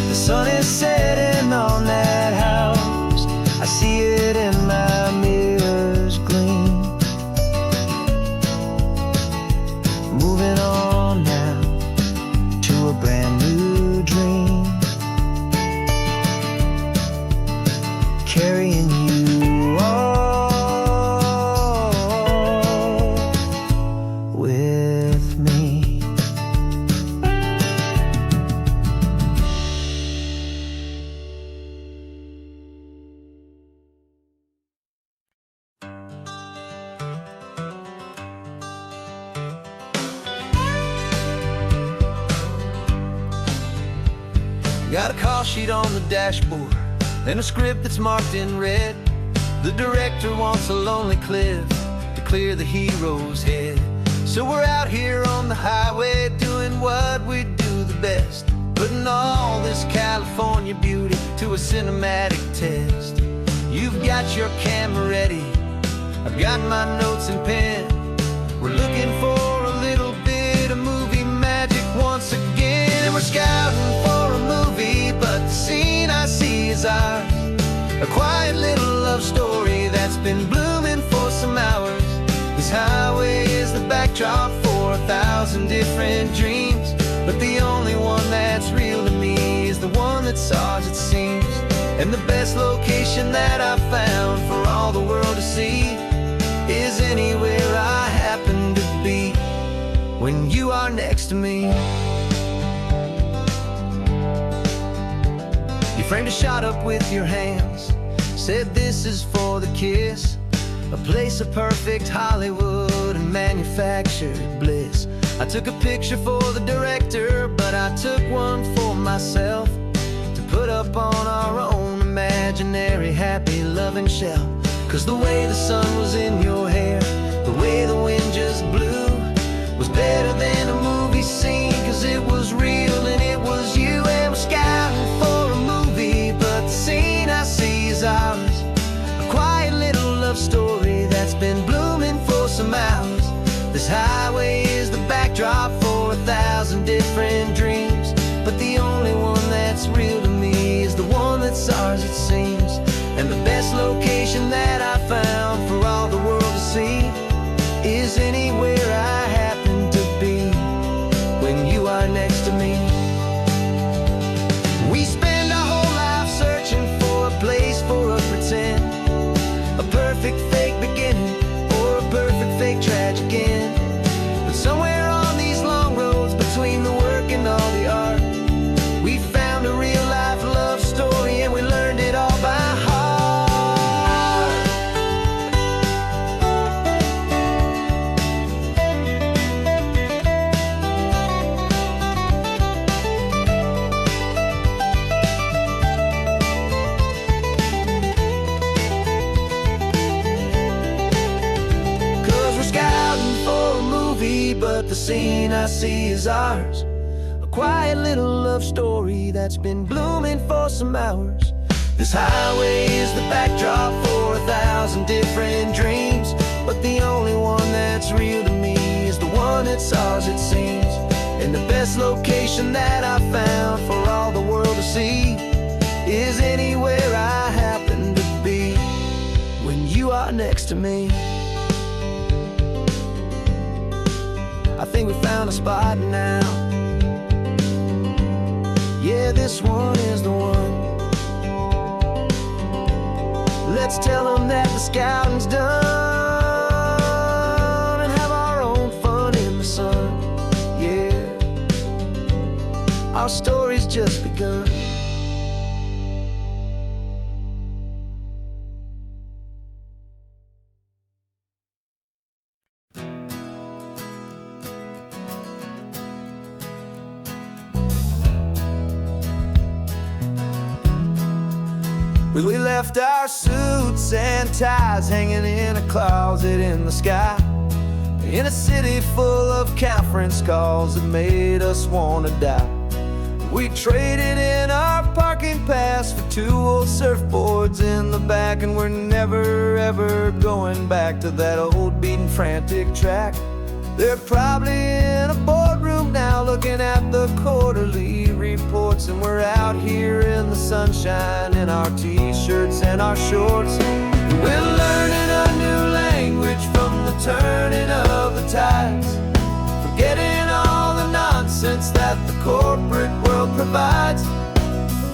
The sun is setting on that house, I see it in my mirror's gleam. Moving on now to a brand new dream, carrying you all with me. Got a call sheet on the dashboard and a script that's marked in red. The director wants a lonely cliff to clear the hero's head. So we're out here on the highway doing what we do the best, putting all this California beauty to a cinematic test. You've got your camera ready, I've got my notes and pen. We're looking for a little bit of movie magic once again. And we're scouting for a movie, but the scene I see is ours. A quiet little love story that's been blooming for some hours. This highway is the backdrop for 1,000 different dreams, but the only one that's real to me is the one that's ours, it seems. And the best location that I've found for all the world to see is anywhere I happen to be when you are next to me. You framed a shot up with your hands, said this is for the kiss, a place of perfect Hollywood and manufactured bliss. I took a picture for the director, but I took one for myself to put up on our own imaginary happy loving shelf. Cause the way the sun was in your hair, the way the wind just blew, was better than a movie scene. Cause it was real and it was you. And we're scouting for a movie, but the scene I see is ours. A quiet little love story that's been blooming for some hours. This highway is the backdrop for 1,000 different dreams, but the only one that's real to me is the one that's ours, it seems. And the best location that I found for all the world to see is anywhere I happen to be when you are next to me. We spend our whole life searching for a place for a pretend, a perfect fake beginning or a perfect fake tragic end. But somewhere on these long roads between the work and all the art, we found a real life love story and we learned it all by heart. But the scene I see is ours. A quiet little love story that's been blooming for some hours. This highway is the backdrop for 1,000 different dreams, but the only one that's real to me is the one that's ours, it seems. And the best best location that I found for all the world to see is anywhere I happen to be when you are next to me. I think we found a spot now. Yeah, this one is the one. Let's tell them that the scouting's done and have our own fun in the sun. Yeah, our story's just begun. We left our suits and ties hanging in a closet in the sky, in a city full of conference calls that made us wanna die. We traded in our parking pass for 2 old surfboards in the back, and we're never ever going back to that old beaten frantic track. They're probably in a boardroom now looking at the quarterly reports, and we're out here in the sunshine in our t-shirts and our shorts. We're learning a new language from the turning of the tides, forgetting all the nonsense that the corporate world provides.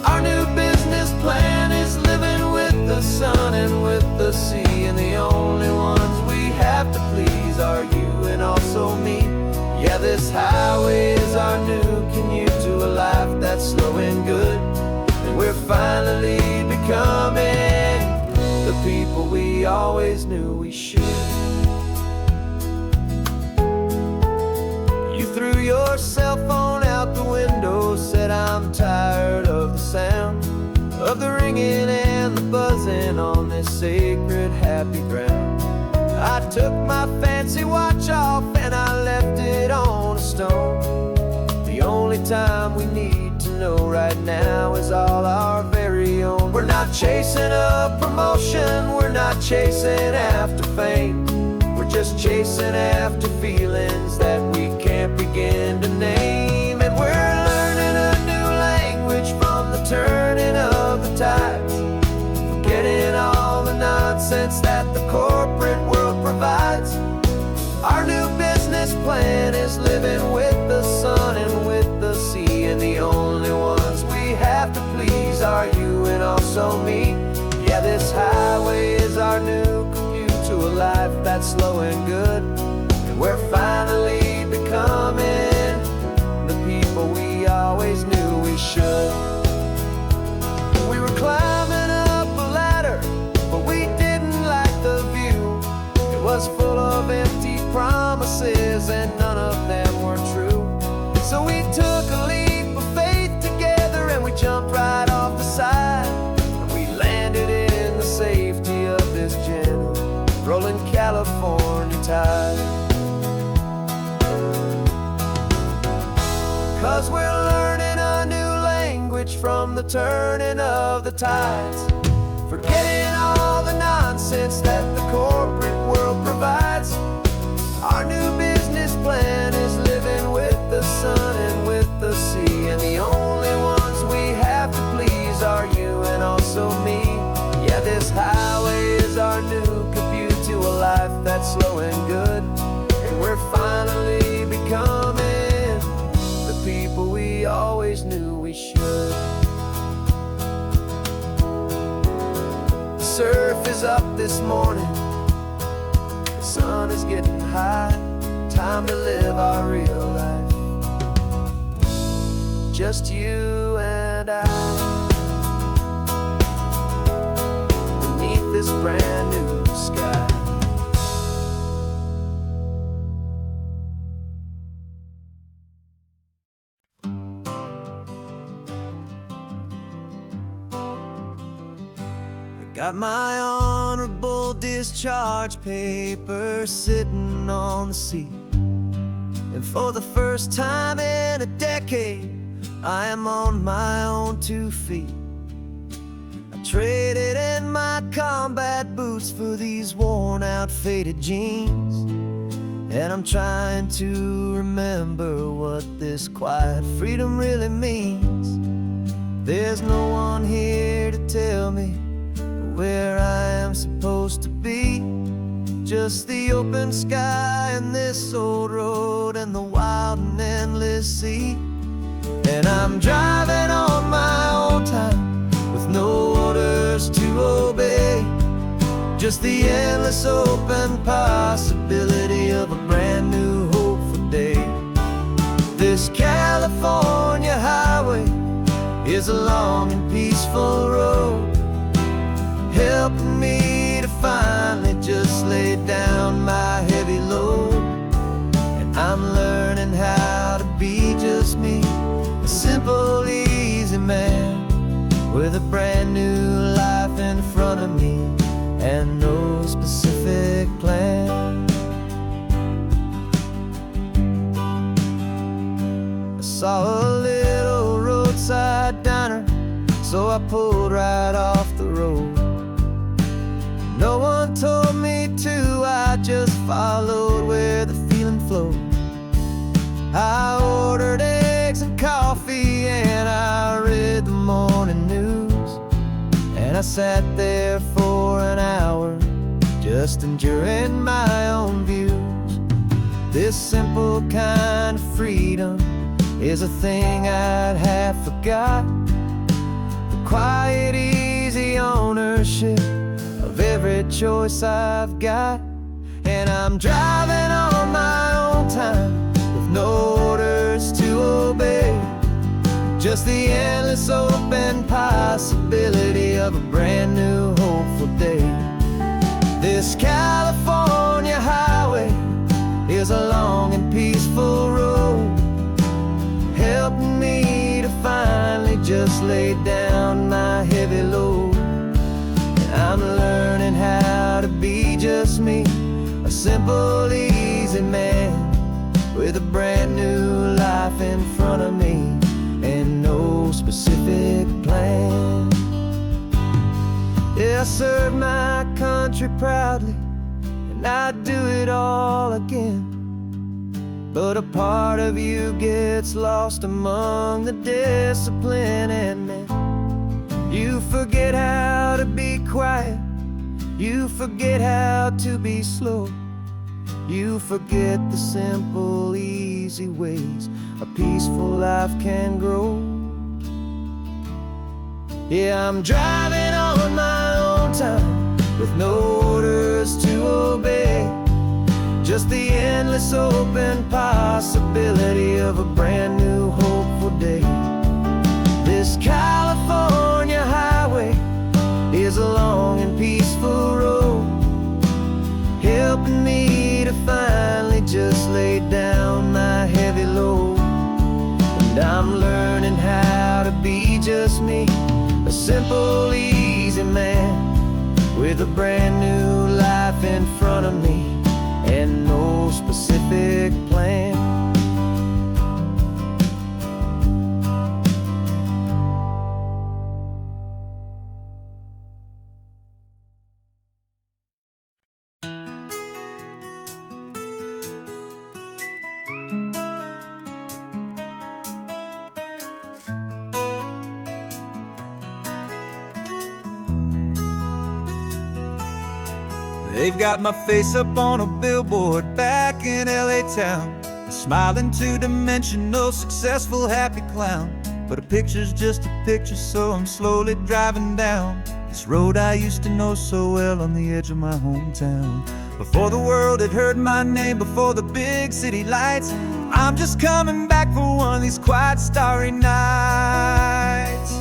Our new business plan is living with the sun and with the sea, and the only ones we have to please are you and also me. Yeah, this highway is our new commute to a life that's slow and good, and we're finally becoming the people we always knew we should. You threw your cell phone out the window, said I'm tired of the sound of the ringing and the buzzing on this sacred happy ground. I took my fancy watch off and I left it on a stone. The only time we need to know right now is all our very own. We're not chasing a promotion, we're not chasing after fame. We're just chasing after feelings that we can't begin to name. And we're learning a new language from the turning of the tides, forgetting all the nonsense that the corporate world provides. Our new business plan is living with the sun and with the sea, and the only ones we have to please are you and also me. Yeah, this highway is our new commute to a life that's slow and good, and we're finally becoming the people we always knew we should. We were climbing up a ladder, but we didn't like the view. It was full of empty promises and none of them were true. So we took a leap of faith together and we jumped right off the side, and we landed in the safety of this gentle rolling California tide. 'Cause we're learning a new language from the turning of the tides, forgetting all the nonsense that the corporate world provides. Our new business plan is living with the sun and with the sea, and the only ones we have to please are you and also me. Yeah, this highway is our new commute to a life that's slow and good, and we're finally becoming the people we always knew we should. The surf is up this morning, the sun is getting high, time to live our real life, just you and I, beneath this brand new sky. Got my honorable discharge paper sitting on the seat, and for the first time in a decade, I am on my own 2 feet. I traded in my combat boots for these worn out faded jeans, And I'm trying to remember what this quiet freedom really means. There's no one here to tell me where I am supposed to be. Just the open sky and this old road and the wild and endless sea. And I'm driving on my own time with no orders to obey. Just the endless open possibility of a brand new hopeful day. This California highway is a long and peaceful road, helping me to finally just lay down my heavy load. And I'm learning how to be just me, a simple, easy man with a brand new life in front of me and no specific plan. I saw a little roadside diner, so I pulled right off the road. No one told me to, I just followed where the feeling flowed. I ordered eggs and coffee and I read the morning news. And I sat there for an hour, just enjoying my own views. This simple kind of freedom is a thing I'd have forgot. The quiet, easy ownership of every choice I've got. And I'm driving on my own time with no orders to obey. Just the endless open possibility of a brand new hopeful day. This California highway is a long and peaceful road, helping me to finally just lay down my heavy load. And I'm learning how to be just me, a simple, easy man with a brand new life in front of me and no specific plan. Yeah, I serve my country proudly, and I'd do it all again. But a part of you gets lost among the discipline, and then you forget how to be quiet, you forget how to be slow, you forget the simple, easy ways a peaceful life can grow. Yeah, I'm driving on my own time with no orders to obey. Just the endless open possibility of a brand new hopeful day. This California highway is a long and peaceful road, helping me to finally just lay down my heavy load. And I'm learning how to be just me, a simple, easy man with a brand new life in front of me and no specific plan. They've got my face up on a billboard back in LA town, a smiling two-dimensional, successful, happy clown. But a picture's just a picture, so I'm slowly driving down this road I used to know so well on the edge of my hometown. Before the world had heard my name, before the big city lights, I'm just coming back for one of these quiet, starry nights.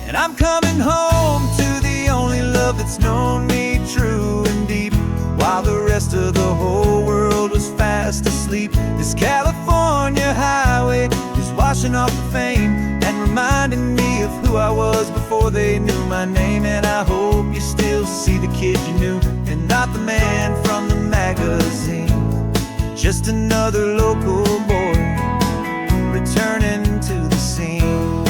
And I'm coming home to the only love that's known me true and deep, while the rest of the whole world was fast asleep. This California highway is washing off the fame and reminding me of who I was before they knew my name. And I hope you still see the kid you knew and not the man from the magazine. Just another local boy returning to the scene.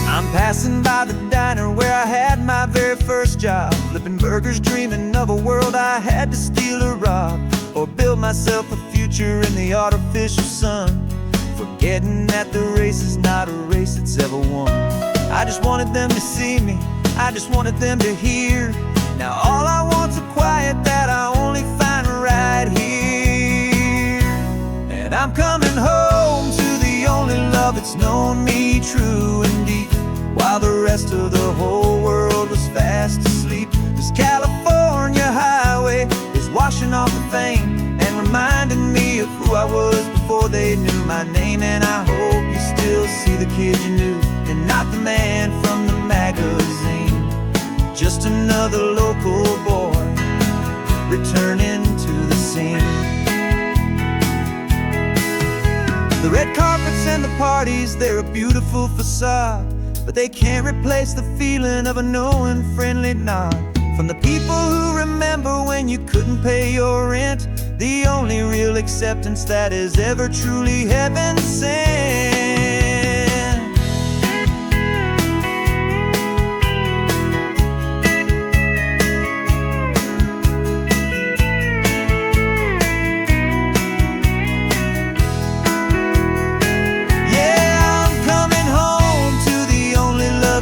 I'm passing by the diner where I had my very first job, flipping burgers burgers, dreaming of a world I had to steal or rob, or build myself a future in the artificial sun, forgetting that the race is not a race that's ever won. I just wanted them to see me, I just wanted them to hear. Now all I want's a quiet that I only find right here. And I'm coming home to the only love that's known me true and deep, while the rest of the whole world was fast asleep. This California highway is washing off the fame and reminding me of who I was before they knew my name. And I hope you still see the kid you knew, and not the man from the magazine. Just another local boy returning to the scene. The red carpets and the parties, they're a beautiful facade, but they can't replace the feeling of a knowing, friendly nod from the people who remember when you couldn't pay your rent. The only real acceptance that is ever truly heaven sent.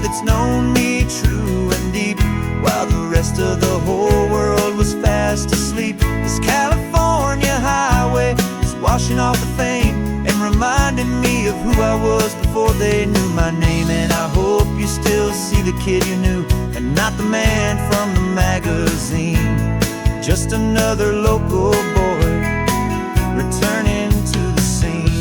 It's known me true and deep, while the rest of the whole world was fast asleep. This California highway is washing off the fame and reminding me of who I was before they knew my name. And I hope you still see the kid you knew, and not the man from the magazine. Just another local boy returning to the scene.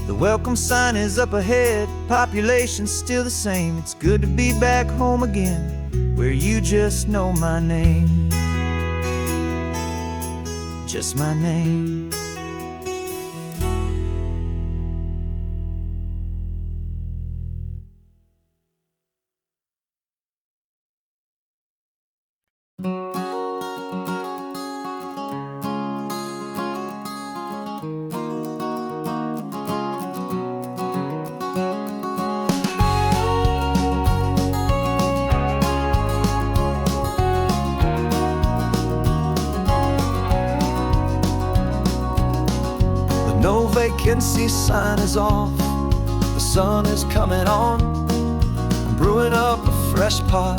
The welcome sign is up ahead, population's still the same. It's good to be back home again, where you just know my name. Just my name. No vacancy sign is off, the sun is coming on. I'm brewing up a fresh pot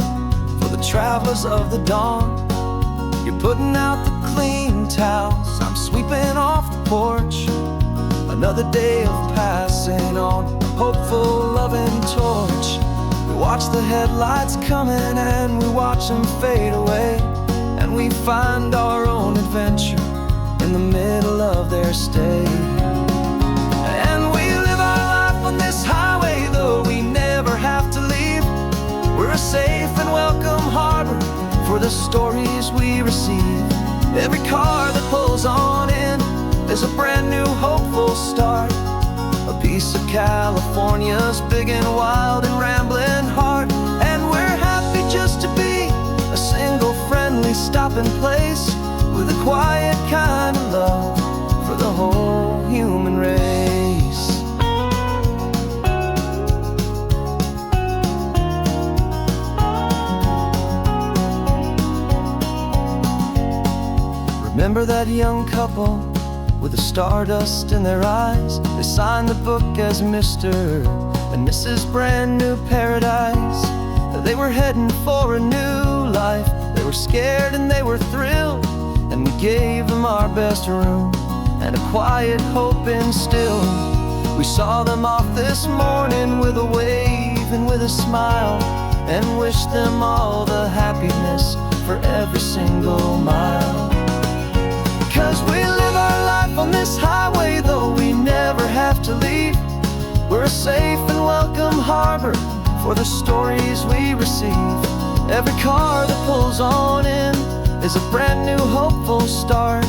for the travelers of the dawn. You're putting out the clean towels, I'm sweeping off the porch. Another day of passing on, a hopeful, loving torch. We watch the headlights coming and we watch them fade away, and we find our own adventure in the middle of their stay. And we live our life on this highway, though we never have to leave. We're a safe and welcome harbor for the stories we receive. Every car that pulls on in is a brand new hopeful start, a piece of California's big and wild and rambling heart. And we're happy just to be a single friendly stopping place, with a quiet kind of love for the whole human race. Remember that young couple with the stardust in their eyes? They signed the book as Mr. and Mrs. Brand New Paradise. They were heading for a new life. They were scared and they were thrilled, and we gave them our best room and a quiet hope instilled. We saw them off this morning with a wave and with a smile, and wished them all the happiness for every single mile. 'Cause we live our life on this highway, though we never have to leave. We're a safe and welcome harbor for the stories we receive. Every car that pulls on in is a brand new hopeful start,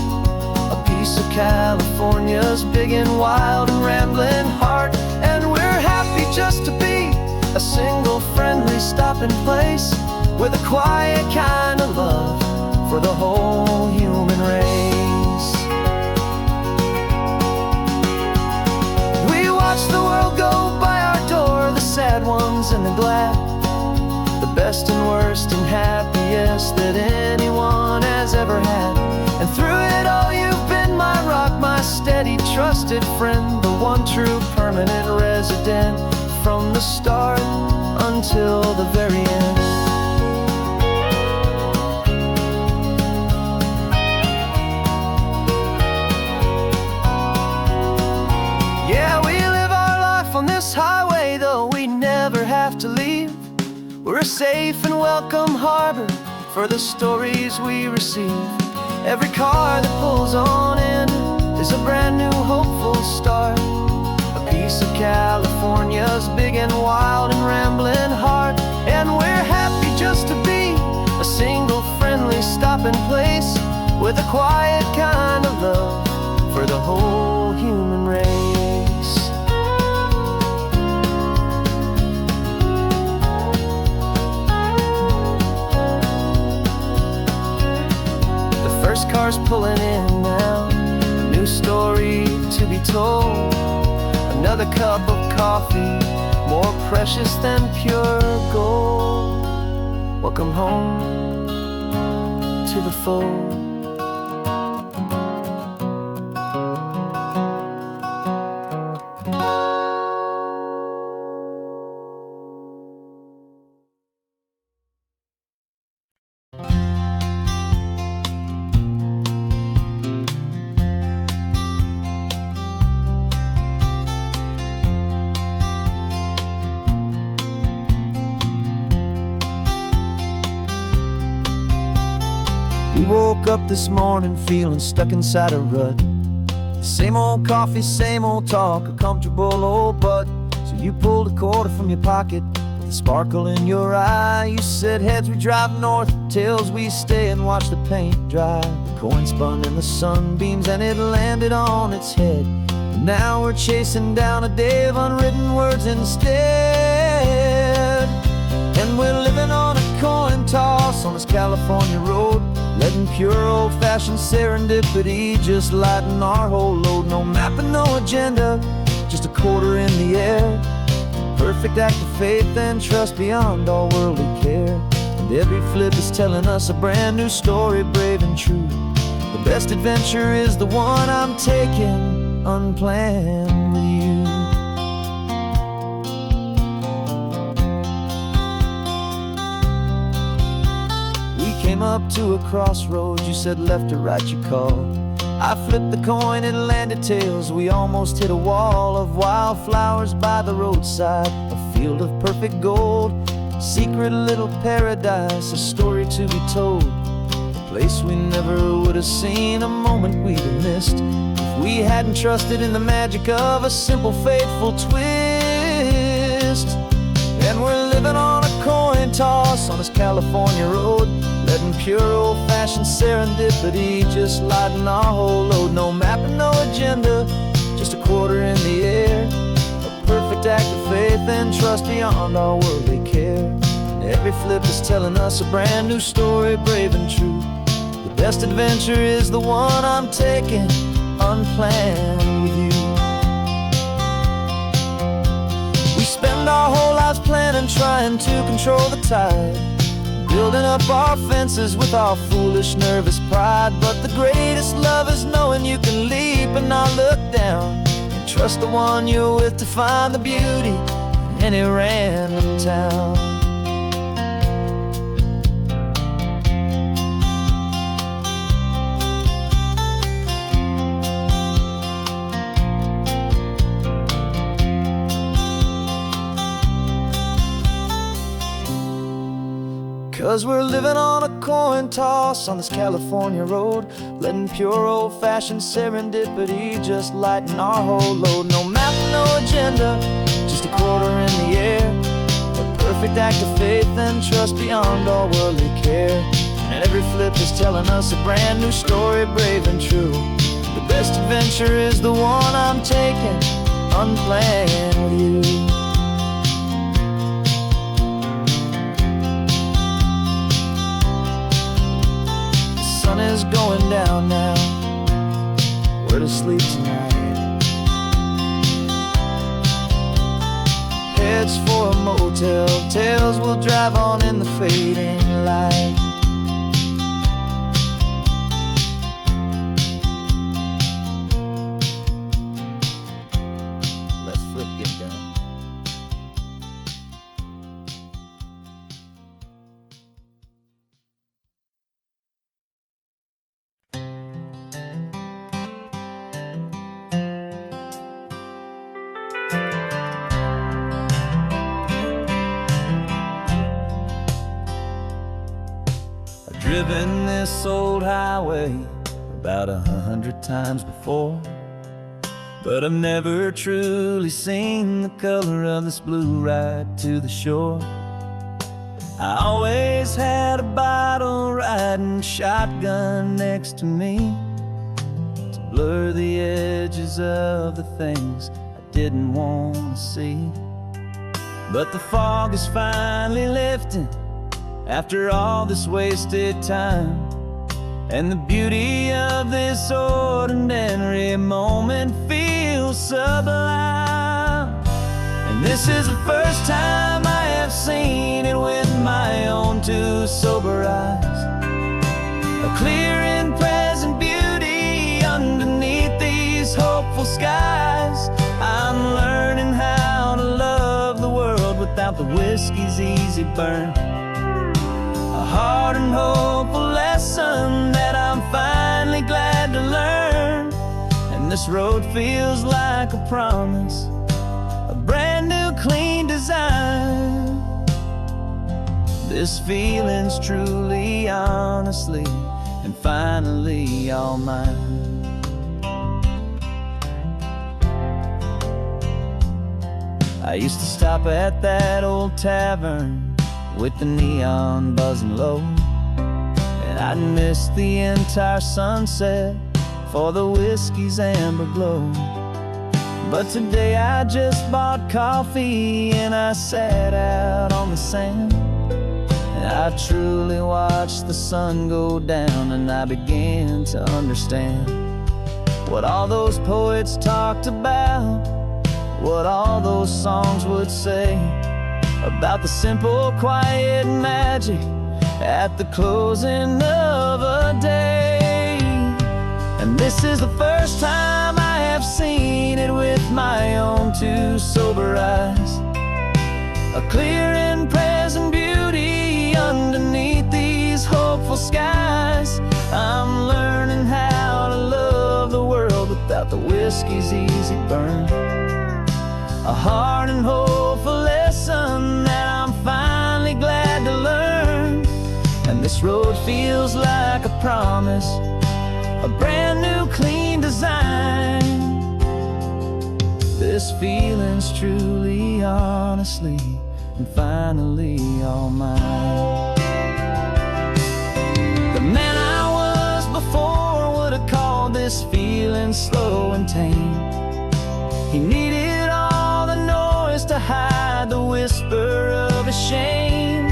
a piece of California's big and wild and rambling heart. And we're happy just to be a single friendly stopping place, with a quiet kind of love for the whole human race. We watch the world go by our door, the sad ones and the glad, the best and worst and happiest that anyone has ever had. And through it all you've been my rock, my steady, trusted friend, the one true permanent resident, from the start until the very end. Yeah, we live our life on this highway, though we never have to leave. We're a safe and welcome harbor for the stories we receive. Every car that pulls on in is a brand new hopeful start, a piece of California's big and wild and rambling heart. And we're happy just to be a single friendly stopping place, with a quiet kind of love for the whole human race. First car's pulling in now, a new story to be told. Another cup of coffee, more precious than pure gold. Welcome home to the fold. We woke up this morning feeling stuck inside a rut. Same old coffee, same old talk, a comfortable old butt. So you pulled a quarter from your pocket with a sparkle in your eye. You said, heads we drive north, tails we stay and watch the paint dry. The coin spun in the sunbeams and it landed on its head. And now we're chasing down a day of unwritten words instead. And we're living on a coin toss on this California road, letting pure old-fashioned serendipity just lighten our whole load. No map and no agenda, just a quarter in the air. Perfect act of faith and trust beyond all worldly care. And every flip is telling us a brand new story, brave and true. The best adventure is the one I'm taking, unplanned with you. Came up to a crossroads, you said left or right you called. I flipped the coin, it landed tails. We almost hit a wall of wildflowers by the roadside, a field of perfect gold, secret little paradise, a story to be told. A place we never would have seen, a moment we'd have missed if we hadn't trusted in the magic of a simple, faithful twist. And we're living on a coin toss on this California road, letting pure old-fashioned serendipity just lighten our whole load. No map and no agenda, just a quarter in the air. A perfect act of faith and trust beyond all worldly care. And every flip is telling us a brand new story, brave and true. The best adventure is the one I'm taking, unplanned with you. We spend our whole lives planning, trying to control the tide, building up our fences with our foolish, nervous pride. But the greatest love is knowing you can leap and not look down, and trust the one you're with to find the beauty in any random town. 'Cause we're living on a coin toss on this California road, letting pure old-fashioned serendipity just lighten our whole load. No map, no agenda, just a quarter in the air. A perfect act of faith and trust beyond all worldly care. And every flip is telling us a brand new story, brave and true. The best adventure is the one I'm taking, unplanned with you. Sun is going down now, we're to sleep tonight. Heads for a motel tell tales, we'll drive on in the fading light. Left foot get down. I've driven this old highway about 100 times before, but I've never truly seen the color of this blue ride to the shore. I always had a bottle riding shotgun next to me to blur the edges of the things I didn't want to see. But the fog is finally lifting after all this wasted time, and the beauty of this ordinary moment feels sublime. And this is the first time I have seen it with my own two sober eyes, a clear and present beauty underneath these hopeful skies. I'm learning how to love the world without the whiskey's easy burn, a hard and hopeful lesson that I'm finally glad to learn. And this road feels like a promise, a brand new clean design. This feeling's truly, honestly, and finally all mine. I used to stop at that old tavern with the neon buzzing low, and I'd miss the entire sunset for the whiskey's amber glow. But today I just bought coffee and I sat out on the sand, and I truly watched the sun go down, and I began to understand what all those poets talked about, what all those songs would say about the simple, quiet magic at the closing of a day. And this is the first time I have seen it with my own two sober eyes, a clear and present beauty underneath these hopeful skies. I'm learning how to love the world without the whiskey's easy burn, a hard and hopeful lesson that I'm finally glad to learn. And this road feels like a promise, a brand new clean design. This feeling's truly, honestly, and finally all mine. The man I was before would have called this feeling slow and tame. He needed all the noise to hide the whisper of his shame,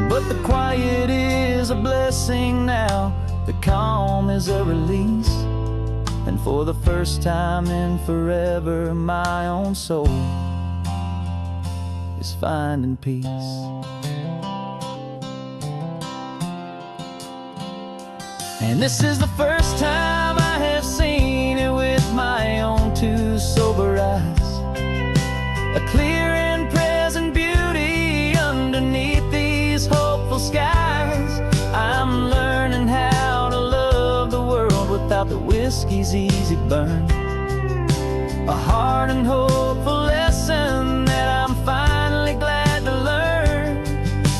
but the quiet is a blessing now, the calm is a release, and for the first time in forever my own soul is finding peace. And this is the first time I have seen it with my own two sober eyes, a clear and present beauty underneath these hopeful skies. I'm learning how to love the world without the whiskey's easy burn, a hard and hopeful lesson that I'm finally glad to learn.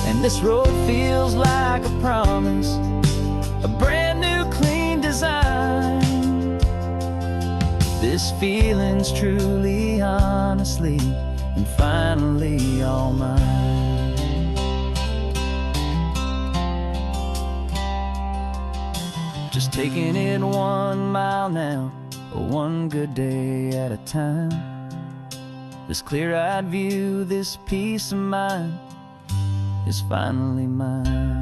And this road feels like a promise, a brand new clean design. This feeling's truly, honestly, and finally all mine. Just taking it 1 mile now, one good day at a time. This clear-eyed view, this peace of mind is finally mine.